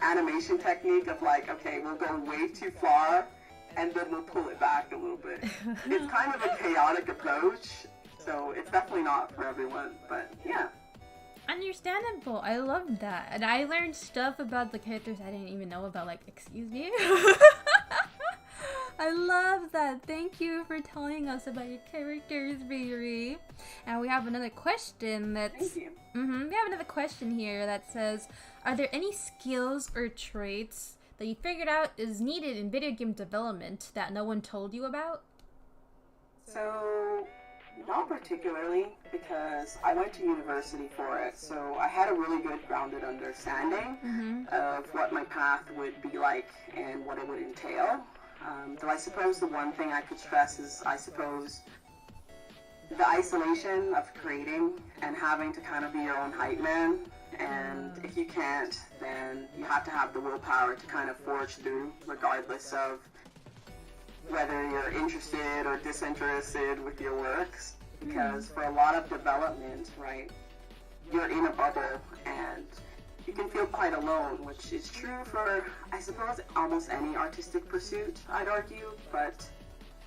animation technique of like, okay, we'll go way too far and then we'll pull it back a little bit. It's kind of a chaotic approach, so it's definitely not for everyone, but yeah. Understandable. I love that. And I learned stuff about the characters I didn't even know about, like, excuse me? I love that. Thank you for telling us about your characters, Riri. And we have another question that's... Thank you. We have another question here that says, are there any skills or traits that you figured out is needed in video game development that no one told you about? So, not particularly, because I went to university for it, so I had a really good grounded understanding of what my path would be like and what it would entail. Though I suppose the one thing I could stress is, I suppose, the isolation of creating and having to kind of be your own hype man. And if you can't, then you have to have the willpower to kind of forge through, regardless of whether you're interested or disinterested with your works. Because for a lot of development, right, you're in a bubble and you can feel quite alone, which is true for, I suppose, almost any artistic pursuit, I'd argue, but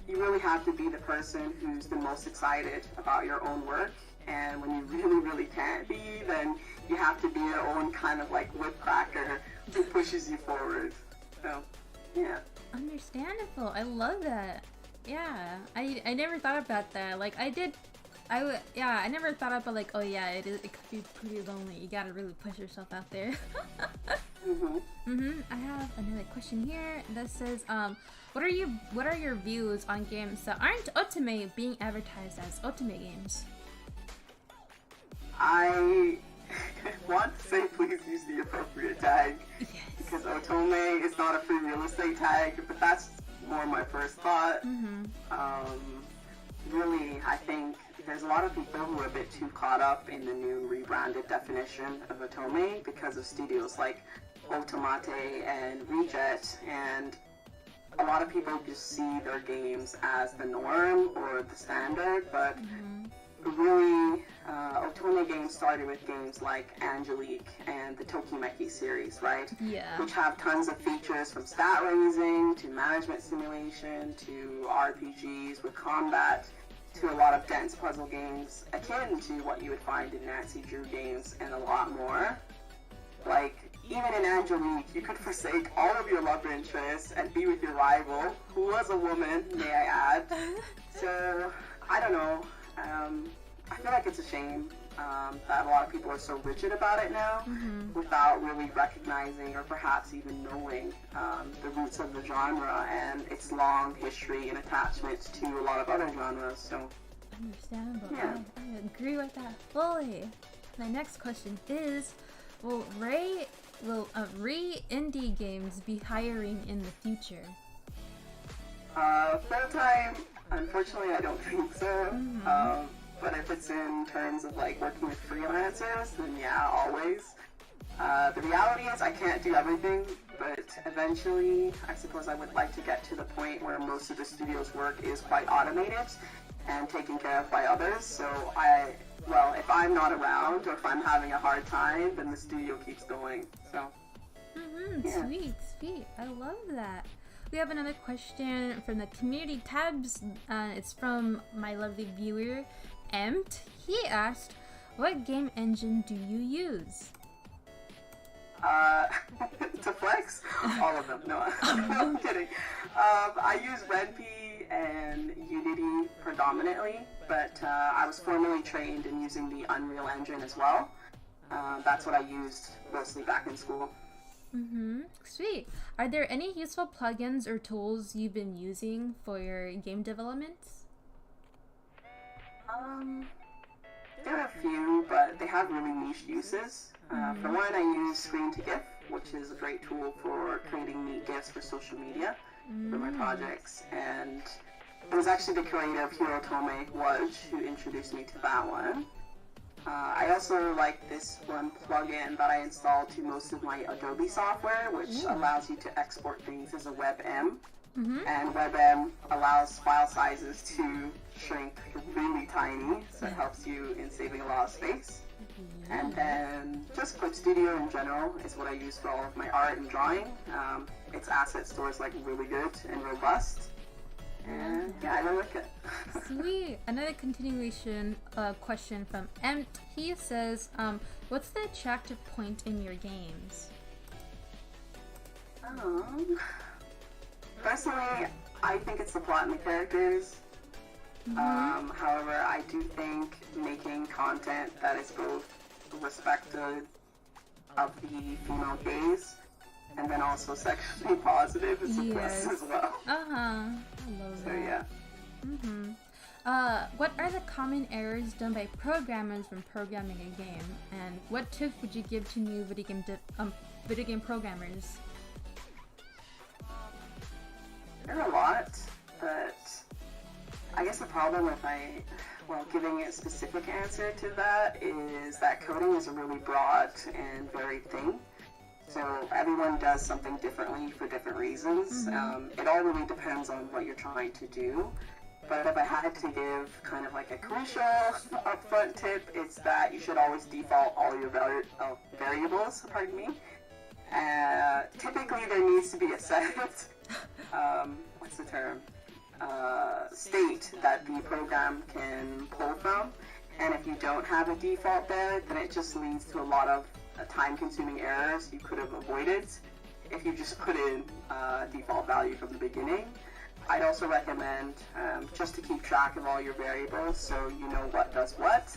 you really have to be the person who's the most excited about your own work, and when you really, really can't be, then you have to be your own kind of like whip cracker who pushes you forward. So, yeah. Understandable. I love that. Yeah, I never thought about that. Like, I did I never thought about like, oh yeah, it could be pretty lonely. You gotta really push yourself out there. I have another question here that says, what are your views on games that aren't Otome being advertised as Otome games? I want to say please use the appropriate tag. Yes. Because Otome is not a free real estate tag, but that's more my first thought. Really, I think there's a lot of people who are a bit too caught up in the new rebranded definition of Otome because of studios like Otome and Rejet, and a lot of people just see their games as the norm or the standard, but really, Otome games started with games like Angelique and the Tokimeki series, right? Yeah. Which have tons of features from stat raising to management simulation to RPGs with combat to a lot of dense puzzle games akin to what you would find in Nancy Drew games and a lot more. Like, even in Angelique, you could forsake all of your love interests and be with your rival, who was a woman, may I add. So, I don't know. I feel like it's a shame that a lot of people are so rigid about it now without really recognizing or perhaps even knowing the roots of the genre and its long history and attachments to a lot of other genres. So, understandable. Yeah. I agree with that fully. My next question is, will indie games be hiring in the future? Full time, unfortunately, I don't think so. But if it's in terms of like working with freelancers, then yeah, always. The reality is I can't do everything, but eventually I suppose I would like to get to the point where most of the studio's work is quite automated and taken care of by others. So if I'm not around or if I'm having a hard time, then the studio keeps going. So. Yeah. Sweet. I love that. We have another question from the community tabs. It's from my lovely viewer, Empt. He asked, what game engine do you use? To flex? All of them. No, I'm kidding. I use Redpi and Unity predominantly, but I was formerly trained in using the Unreal Engine as well. That's what I used mostly back in school. Sweet. Are there any useful plugins or tools you've been using for your game development? There are a few, but they have really niche uses. For one, I use Screen to GIF, which is a great tool for creating neat GIFs for social media for my projects. And it was actually the creator of Otome, Wudge, who introduced me to that one. I also like this one plugin that I installed to most of my Adobe software, which allows you to export things as a WebM. And WebM allows file sizes to shrink really tiny, so it helps you in saving a lot of space. And then just Clip Studio in general is what I use for all of my art and drawing. Its asset store is like really good and robust. And yeah, I really like it. Sweet. Another continuation question from Empt. He says, what's the attractive point in your games? Personally, I think it's the plot and the characters. However, I do think making content that is both respected of the female gaze and then also sexually positive is a plus as well. I love that. So yeah. What are the common errors done by programmers when programming a game, and what tips would you give to new video game programmers? There are a lot, but I guess the problem with giving a specific answer to that is that coding is a really broad and varied thing. So everyone does something differently for different reasons. It all really depends on what you're trying to do. But if I had to give kind of like a crucial upfront tip, it's that you should always default all your variables, pardon me. Typically there needs to be a set, what's the term? State that the program can pull from. And if you don't have a default there, then it just leads to a lot of time-consuming errors you could have avoided if you just put in a default value from the beginning. I'd also recommend just to keep track of all your variables so you know what does what.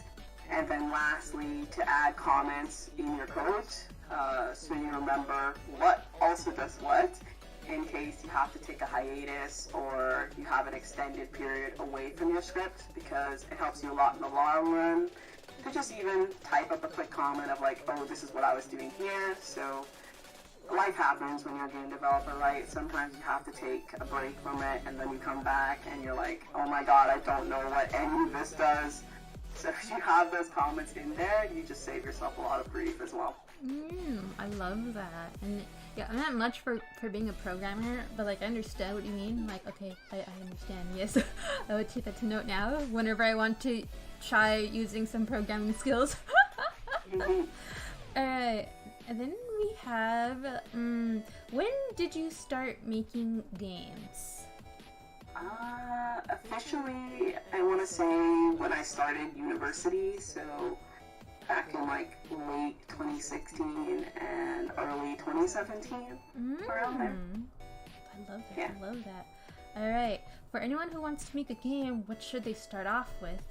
And then lastly, to add comments in your code so you remember what also does what in case you have to take a hiatus or you have an extended period away from your script, because it helps you a lot in the long run to just even type up a quick comment of like, oh, this is what I was doing here. So life happens when you're a game developer, right? Sometimes you have to take a break from it and then you come back and you're like, oh my god, I don't know what any of this does. So if you have those comments in there, you just save yourself a lot of grief as well. I love that. And yeah, I'm not much for being a programmer, but like I understand what you mean. Like, okay, I understand. Yes, I would take that to note now whenever I want to try using some programming skills. Alright, and then we have, when did you start making games? Officially, I want to say when I started university, so back in like late 2016 and early 2017, around there. I love that, yeah. I love that. Alright, for anyone who wants to make a game, what should they start off with?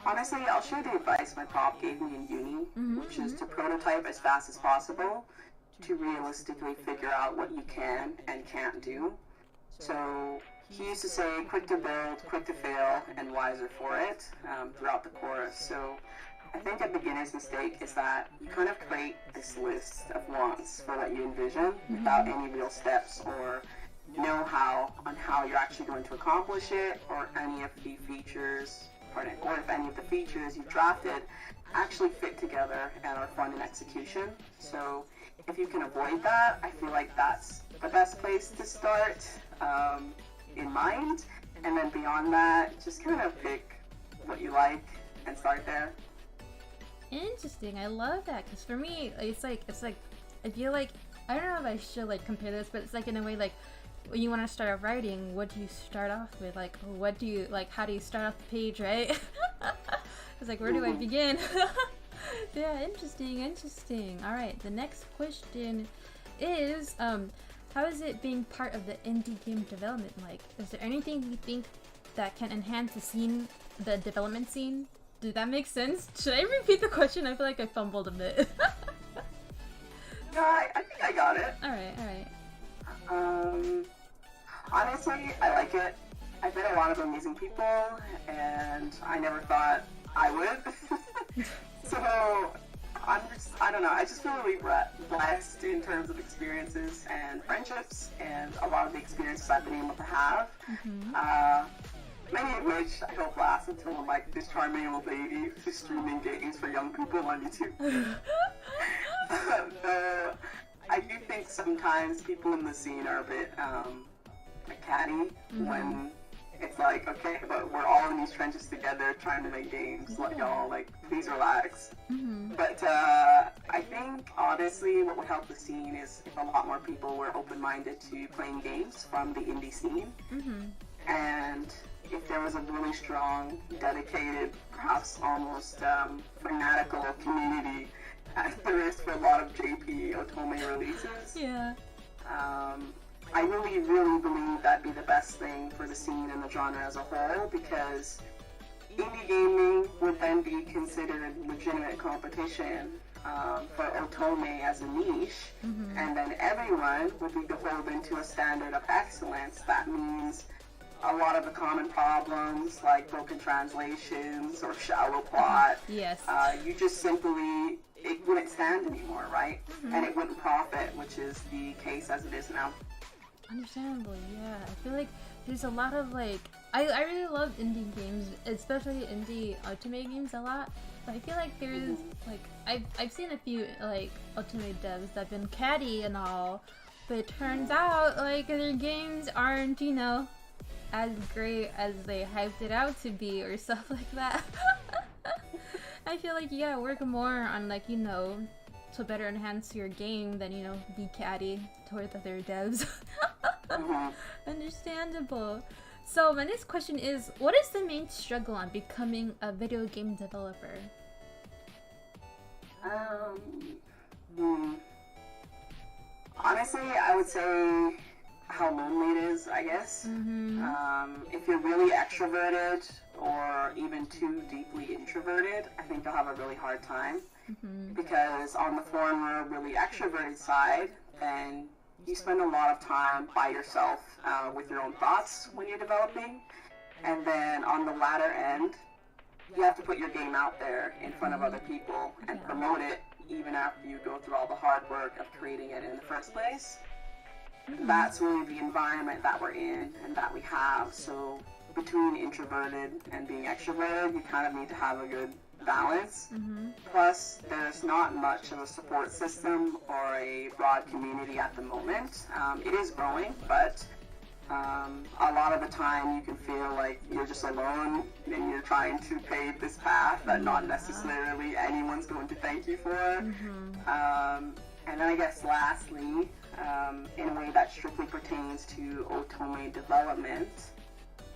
Honestly, I'll share the advice my prof gave me in uni, which is to prototype as fast as possible to realistically figure out what you can and can't do. So he used to say, quick to build, quick to fail, and wiser for it throughout the course. So I think a beginner's mistake is that you kind of create this list of wants for what you envision without any real steps or know-how on how you're actually going to accomplish it, or any of the features, or if any of the features you've drafted actually fit together and are fun in execution. So if you can avoid that, I feel like that's the best place to start in mind. And then beyond that, just kind of pick what you like and start there. Interesting. I love that, because for me, it's like I feel like, I don't know if I should like compare this, but it's like in a way like when you want to start off writing, what do you start off with? Like, what do you like? How do you start off the page, right? It's like, where do I begin? Yeah, interesting. All right, the next question is, how is it being part of the indie game development like? Is there anything you think that can enhance the development scene? Did that make sense? Should I repeat the question? I feel like I fumbled a bit. No, I think I got it. All right. Honestly, I like it. I've met a lot of amazing people, and I never thought I would. So, I don't know, I just feel really blessed in terms of experiences and friendships, and a lot of the experiences I've been able to have. Many of which I hope last until I'm like this charming old lady who's streaming games for young people on YouTube. I do think sometimes people in the scene are a bit catty when it's like, okay, but we're all in these trenches together trying to make games. Like, y'all, like, please relax. But I think, honestly, what would help the scene is if a lot more people were open-minded to playing games from the indie scene. And if there was a really strong, dedicated, perhaps almost fanatical community, as there is for a lot of JP Otome releases. Yeah. I really believe that'd be the best thing for the scene and the genre as a whole, because indie gaming would then be considered legitimate competition for Otome as a niche, and then everyone would be beholden to a standard of excellence. That means a lot of the common problems like broken translations or shallow plot, you just simply, it wouldn't stand anymore, right? And it wouldn't profit, which is the case as it is now. Understandable, yeah. I feel like there's a lot of like, I really love indie games, especially indie Otome games a lot. But I feel like there's like, I've seen a few like Otome devs that have been catty and all, but it turns out like their games aren't, you know, as great as they hyped it out to be or stuff like that. I feel like you gotta work more on like, you know, to better enhance your game than, you know, be catty towards other devs. Understandable. So my next question is, what is the main struggle on becoming a video game developer? Honestly, honestly, I would say how lonely it is, I guess. If you're really extroverted or even too deeply introverted, I think you'll have a really hard time. Because on the former, really extroverted side, then you spend a lot of time by yourself with your own thoughts when you're developing. And then on the latter end, you have to put your game out there in front of other people and promote it even after you go through all the hard work of creating it in the first place. That's really the environment that we're in and that we have. So between introverted and being extroverted, you kind of need to have a good balance. Plus, there's not much of a support system or a broad community at the moment. It is growing, but a lot of the time you can feel like you're just alone and you're trying to pave this path that not necessarily anyone's going to thank you for. And then I guess lastly, in a way that strictly pertains to Otome development,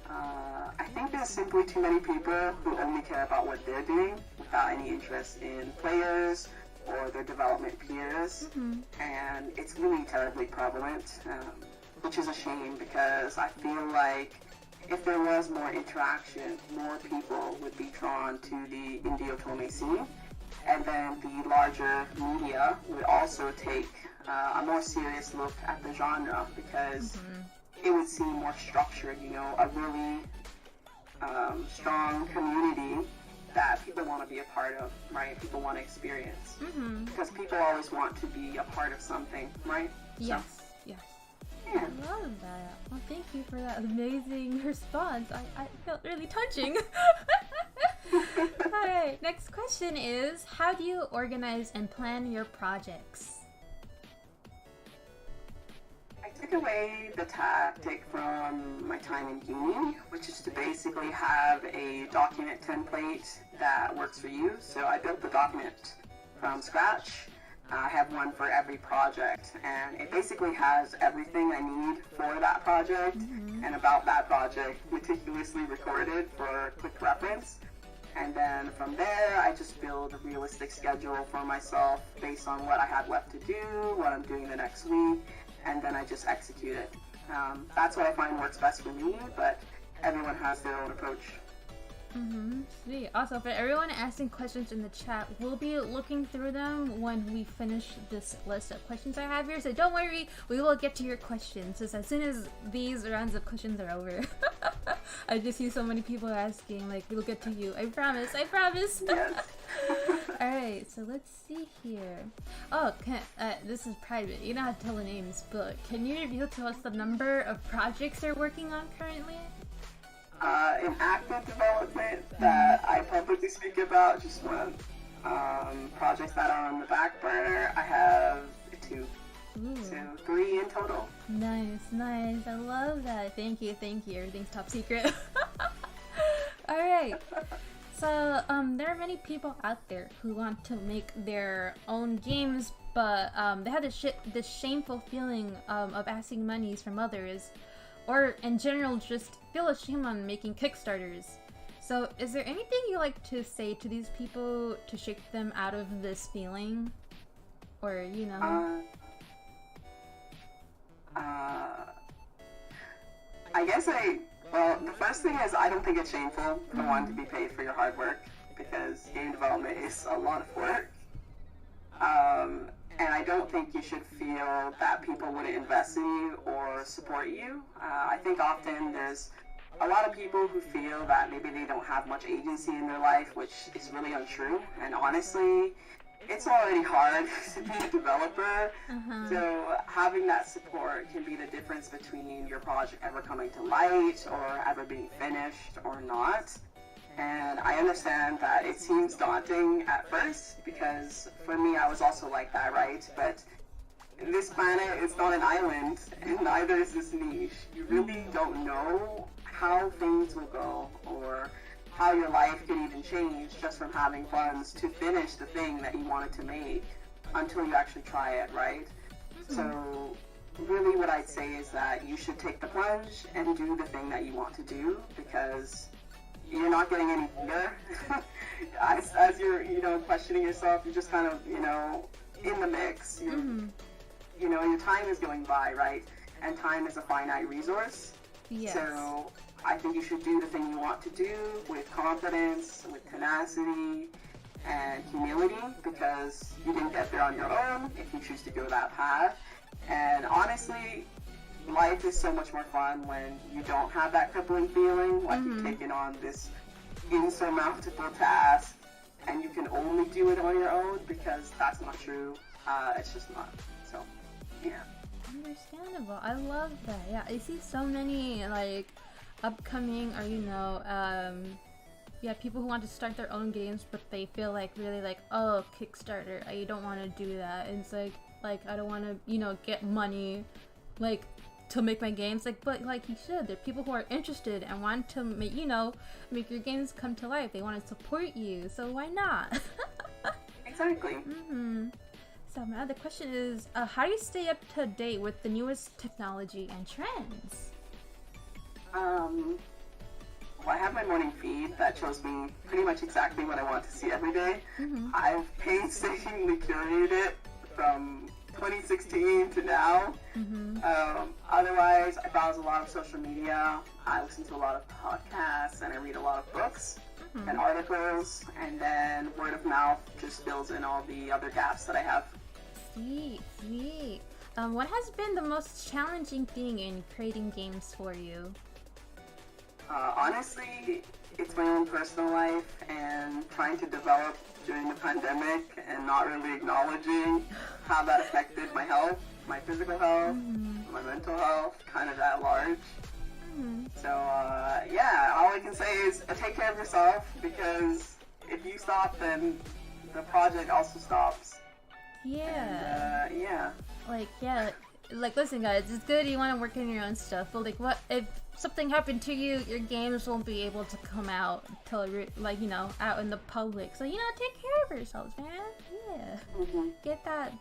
I think there's simply too many people who only care about what they're doing without any interest in players or their development peers, and it's really terribly prevalent, which is a shame because I feel like if there was more interaction, more people would be drawn to the indie Otome scene, and then the larger media would also take a more serious look at the genre because it would seem more structured, you know, a really strong community that people want to be a part of, right? People want to experience. Because people always want to be a part of something, right? Yes, yes. Yeah. I love that. Well, thank you for that amazing response. I felt really touching. Alright, next question is, how do you organize and plan your projects? I took away the tactic from my time in uni, which is to basically have a document template that works for you. So I built the document from scratch. I have one for every project, and it basically has everything I need for that project and about that project meticulously recorded for quick reference. And then from there, I just build a realistic schedule for myself based on what I have left to do, what I'm doing the next week, and then I just execute it. That's what I find works best for me, but everyone has their own approach. Sweet. Also, for everyone asking questions in the chat, we'll be looking through them when we finish this list of questions I have here, so don't worry, we will get to your questions just as soon as these rounds of questions are over. I just see so many people asking, like, we'll get to you. I promise, I promise. Yes. Alright, so let's see here. Oh, this is private. You don't have to tell the names, but can you reveal to us the number of projects you're working on currently? In active development that I publicly speak about, just one. Projects that are on the back burner, I have 2. So 3 in total. Nice, nice. I love that. Thank you, thank you. Everything's top secret. Alright. So, there are many people out there who want to make their own games, but they have this shameful feeling of asking monies from others, or in general just feel ashamed on making Kickstarters. So, is there anything you like to say to these people to shake them out of this feeling? Or, you know? I guess well, the first thing is I don't think it's shameful for one to be paid for your hard work, because game development is a lot of work. And I don't think you should feel that people wouldn't invest in you or support you. I think often there's a lot of people who feel that maybe they don't have much agency in their life, which is really untrue. And honestly, it's already hard to be a developer. So having that support can be the difference between your project ever coming to light or ever being finished or not. And I understand that it seems daunting at first, because for me, I was also like that, right? But this planet is not an island, and neither is this niche. You really don't know how things will go, or how your life could even change just from having funds to finish the thing that you wanted to make until you actually try it, right? So really what I'd say is that you should take the plunge and do the thing that you want to do, because you're not getting any younger. as you're, questioning yourself, you're just kind of, in the mix. you know, your time is going by, right? And time is a finite resource. Yes. So I think you should do the thing you want to do with confidence, with tenacity, and humility, because you didn't get there on your own if you choose to go that path. And honestly, life is so much more fun when you don't have that crippling feeling, like you've taken on this insurmountable task and you can only do it on your own, because that's not true. It's just not. So, yeah. Understandable. I love that. Yeah, I see so many like upcoming, or people who want to start their own games, but they feel like really like, oh, Kickstarter, I don't want to do that. And it's like I don't want to, get money, like, to make my games. Like, but like you should. There are people who are interested and want to make, make your games come to life. They want to support you, so why not? Exactly. So my other question is, how do you stay up to date with the newest technology and trends? Well, I have my morning feed that shows me pretty much exactly what I want to see every day. I've painstakingly curated it from 2016 to now. Otherwise, I browse a lot of social media, I listen to a lot of podcasts, and I read a lot of books and articles, and then word of mouth just fills in all the other gaps that I have. Sweet. What has been the most challenging thing in creating games for you? Honestly, it's my own personal life and trying to develop during the pandemic and not really acknowledging how that affected my health, my physical health, my mental health, kind of at large. So, all I can say is take care of yourself, because if you stop, then the project also stops. Yeah. And, Like, listen, guys, it's good you want to work on your own stuff, but like, what if something happened to you? Your games won't be able to come out till out in the public. So take care of yourselves, man. Yeah. Get that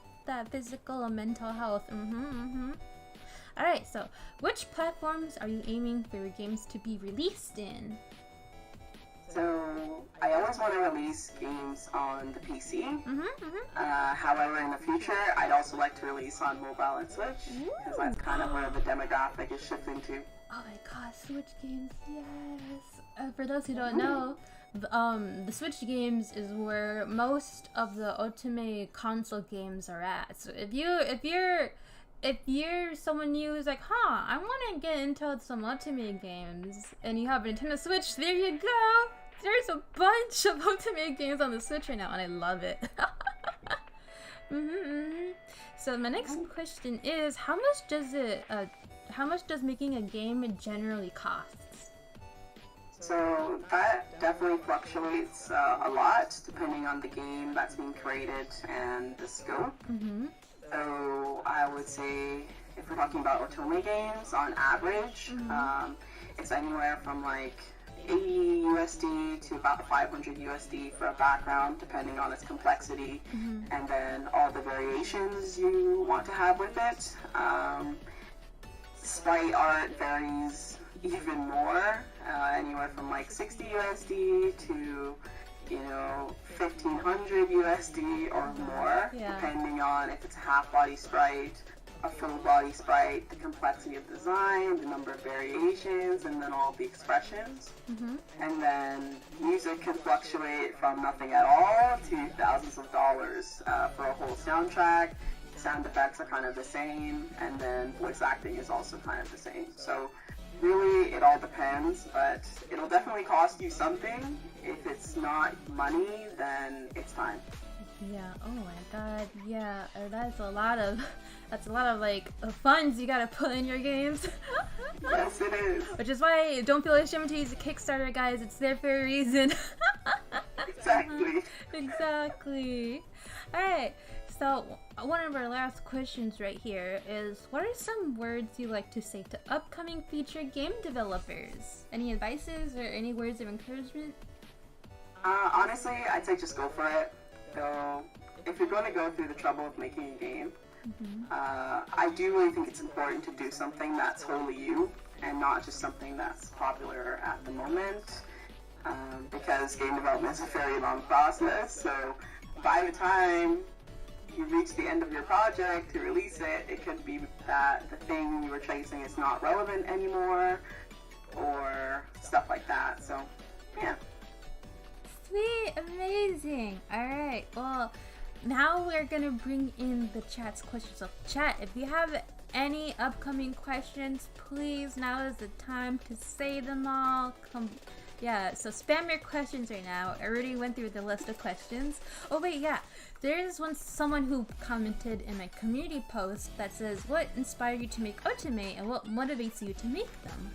physical and mental health. All right. So, which platforms are you aiming for your games to be released in? So, I always want to release games on the PC. However, in the future, I'd also like to release on mobile and Switch, because that's kind of where the demographic is shifting to. Oh my god, Switch games, yes! For those who don't know, the Switch games is where most of the Otome console games are at. So if you're someone new who's like, I want to get into some Otome games, and you have a Nintendo Switch, there you go! There's a bunch of Otome games on the Switch right now, and I love it. So my next question is, how much does making a game generally cost? So that definitely fluctuates a lot depending on the game that's being created and the scope. So I would say, if we're talking about Otome games, on average, it's anywhere from like $80 USD to about $500 USD for a background, depending on its complexity, and then all the variations you want to have with it. Sprite art varies even more, anywhere from like $60 USD to 1,500 USD or more, depending on if it's a half-body sprite, a full-body sprite, the complexity of design, the number of variations, and then all the expressions. And then music can fluctuate from nothing at all to thousands of dollars for a whole soundtrack. Sound effects are kind of the same, and then voice acting is also kind of the same. So really, it all depends, but it'll definitely cost you something. If it's not money, then it's time. Yeah. Oh my God. Yeah. That's a lot of like funds you gotta put in your games. Yes, it is. Which is why don't feel ashamed to use a Kickstarter, guys. It's there for a reason. Exactly. All right. So one of our last questions right here is, what are some words you like to say to upcoming future game developers? Any advices or any words of encouragement? Honestly, I'd say just go for it. So if you're going to go through the trouble of making a game, I do really think it's important to do something that's wholly you and not just something that's popular at the moment, because game development is a very long process. So by the time you reach the end of your project to release it, it could be that the thing you were chasing is not relevant anymore, or stuff like that. So, yeah. Sweet, amazing. All right, well, now we're gonna bring in the chat's questions. So, chat, if you have any upcoming questions, please, now is the time to say them all. Yeah, so spam your questions right now. I already went through the list of questions. Oh wait, yeah, there's someone who commented in my community post that says, what inspired you to make Otome and what motivates you to make them?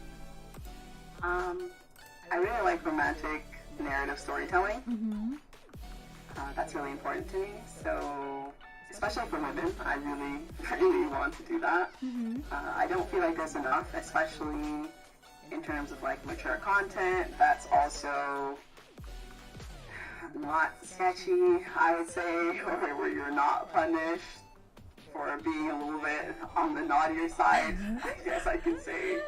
I really like romantic narrative storytelling. That's really important to me. So, especially for women, I really want to do that. I don't feel like there's enough, especially in terms of like mature content that's also not sketchy, I would say, or where you're not punished for being a little bit on the naughtier side, I guess I can say.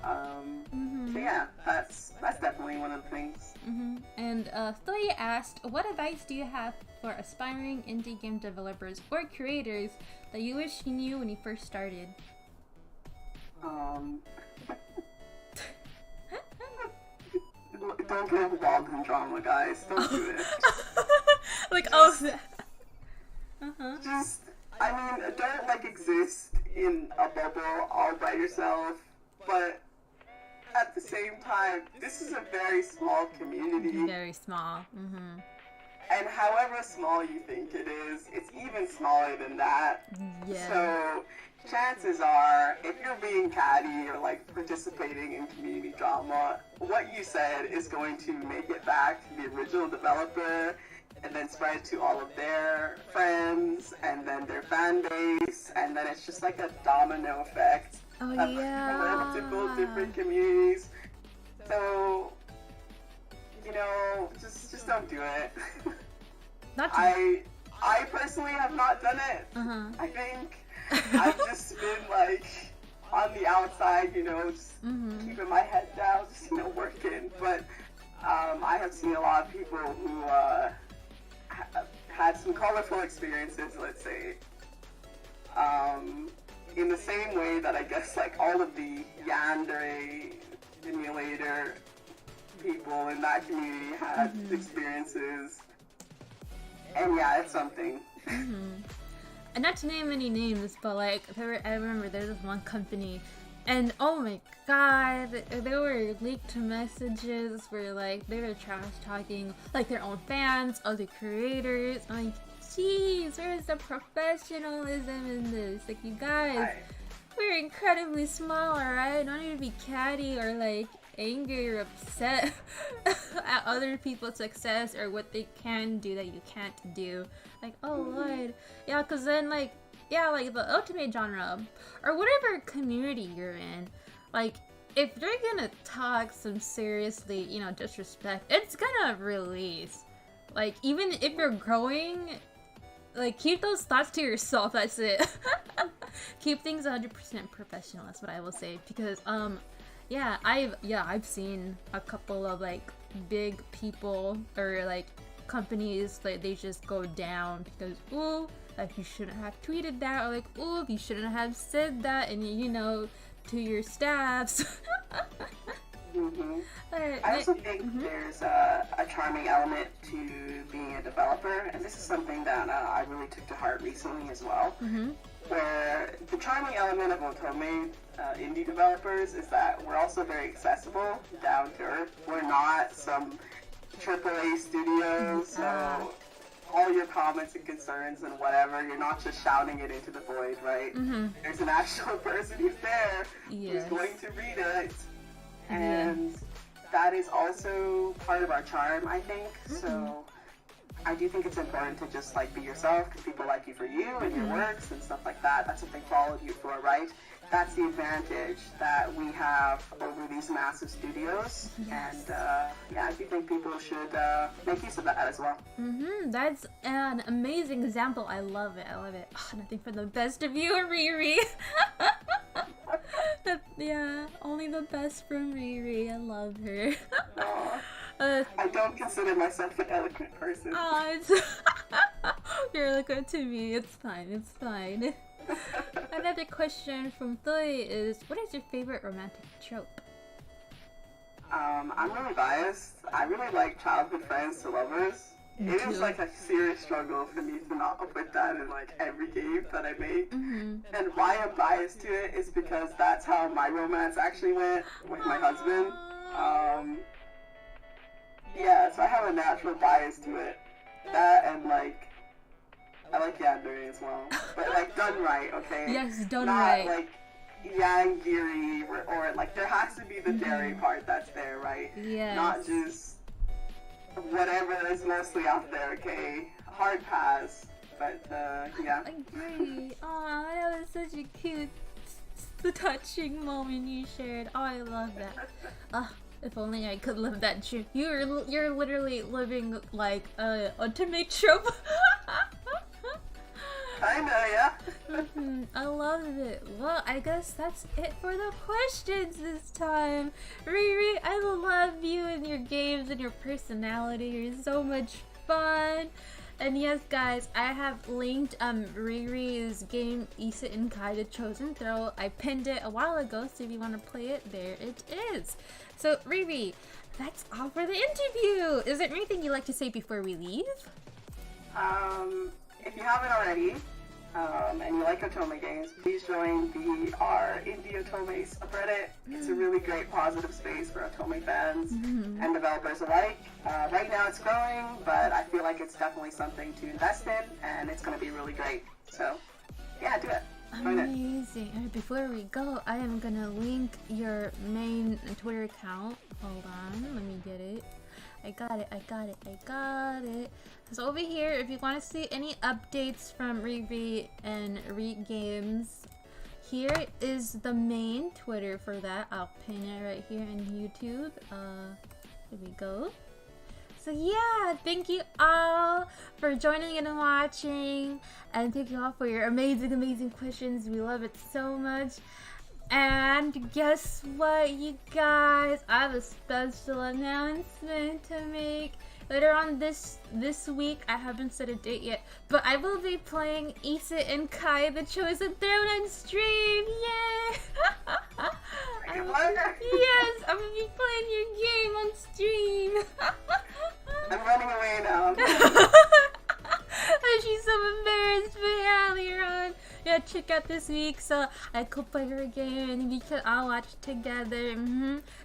So yeah, that's definitely one of the things. And Thoya asked, what advice do you have for aspiring indie game developers or creators that you wish you knew when you first started? Don't get involved in drama, guys. Don't do it. Just, I mean, don't like exist in a bubble all by yourself, but at the same time, this is a very small community. Very small. And however small you think it is, it's even smaller than that. Yeah. So chances are, if you're being catty or like participating in community drama, what you said is going to make it back to the original developer and then spread to all of their friends and then their fan base, and then it's just like a domino effect of multiple different communities. So, you know, just don't do it. I personally have not done it. I think I've just been like on the outside, you know, just keeping my head down, just, you know, working. But I have seen a lot of people who had some colorful experiences, let's say, in the same way that I guess like all of the yandere simulator people in that community had experiences. And yeah, it's something. And not to name any names, but like I remember there was one company, and oh my god, there were leaked messages where like they were trash talking like their own fans, other creators. I'm like, jeez, where's the professionalism in this? Like, you guys, we're incredibly small, alright? Don't need to be catty or like angry or upset at other people's success or what they can do that you can't do. Like, oh lord. Yeah, cause then like, yeah, like the Otome genre or whatever community you're in, like if they're gonna talk some seriously, you know, disrespect, it's gonna release. Like, even if you're growing, like, keep those thoughts to yourself, that's it. Keep things 100% professional, that's what I will say, because yeah, I've seen a couple of like big people or like companies, like they just go down because, ooh, like you shouldn't have tweeted that, or like, ooh, you shouldn't have said that, and you know, to your staffs. I also think there's a charming element to being a developer, and this is something that I really took to heart recently as well. Where the charming element of Otome indie developers is that we're also very accessible, down to earth. We're not some AAA studio, so all your comments and concerns and whatever, you're not just shouting it into the void, right? There's an actual person who's there who's going to read it, and that is also part of our charm, I think. So I do think it's important to just like be yourself, because people like you for you and your works and stuff like that. That's what they followed you for, right? That's the advantage that we have over these massive studios. And yeah, I do think people should make use of that as well. That's an amazing example. I love it. Oh, nothing for the best of you, Riri. Yeah, only the best from Riri. I love her. I don't consider myself an eloquent person. You're like good to me. It's fine. It's fine. Another question from Thoy is, what is your favorite romantic trope? I'm really biased. I really like childhood friends to lovers. It is like a serious struggle for me to not put that in like every game that I make. And why I'm biased to it is because that's how my romance actually went with my husband. Yeah, so I have a natural bias to it. That and like, I like yandere as well. But like done right, okay? Yes, done not right. Like yangiri or like there has to be the dairy part that's there, right? Yes. Not just whatever is mostly out there, okay? Hard pass, but yeah. I agree. Aw, that was such a cute, touching moment you shared. Oh, I love that. If only I could live that dream. You're literally living like a Otome trope. Kinda, yeah. I love it. Well, I guess that's it for the questions this time. Riri, I love you and your games and your personality. You're so much fun. And yes, guys, I have linked Riri's game Issa and Kai the Chosen Throw. I pinned it a while ago, so if you want to play it, there it is. So, Riri, that's all for the interview. Is there anything you'd like to say before we leave? If you haven't already, and you like Otome games, please join our Indie Otome subreddit. It's a really great positive space for Otome fans and developers alike. Right now it's growing, but I feel like it's definitely something to invest in, and it's going to be really great. So, yeah, do it. Join it. Amazing. And before we go, I am gonna link your main Twitter account. Hold on, let me get it. I got it. So over here, if you want to see any updates from Riri and Re Games, here is the main Twitter for that. I'll pin it right here on YouTube. Here we go. So yeah, thank you all for joining in and watching, and thank you all for your amazing questions. We love it so much. And guess what, you guys? I have a special announcement to make. Later on this week, I haven't set a date yet, but I will be playing Issa and Kai the Chosen Throne on stream. Yay! Yes, I'm gonna be playing your game on stream. I'm running away now. She's so embarrassed, but yeah, later on, yeah, check out this week so I could play her game and we could all watch together,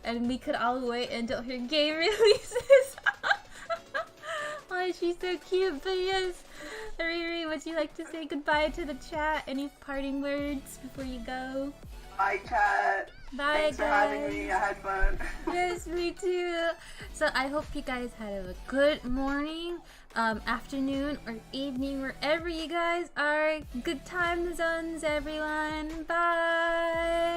and we could all wait until her game releases. Oh, she's so cute. But yes, Riri, would you like to say goodbye to the chat? Any parting words before you go? Bye, chat. Bye, Thanks guys. for having me. I had fun. Yes, me too. So I hope you guys had a good morning, afternoon, or evening, wherever you guys are. Good time zones, everyone. Bye.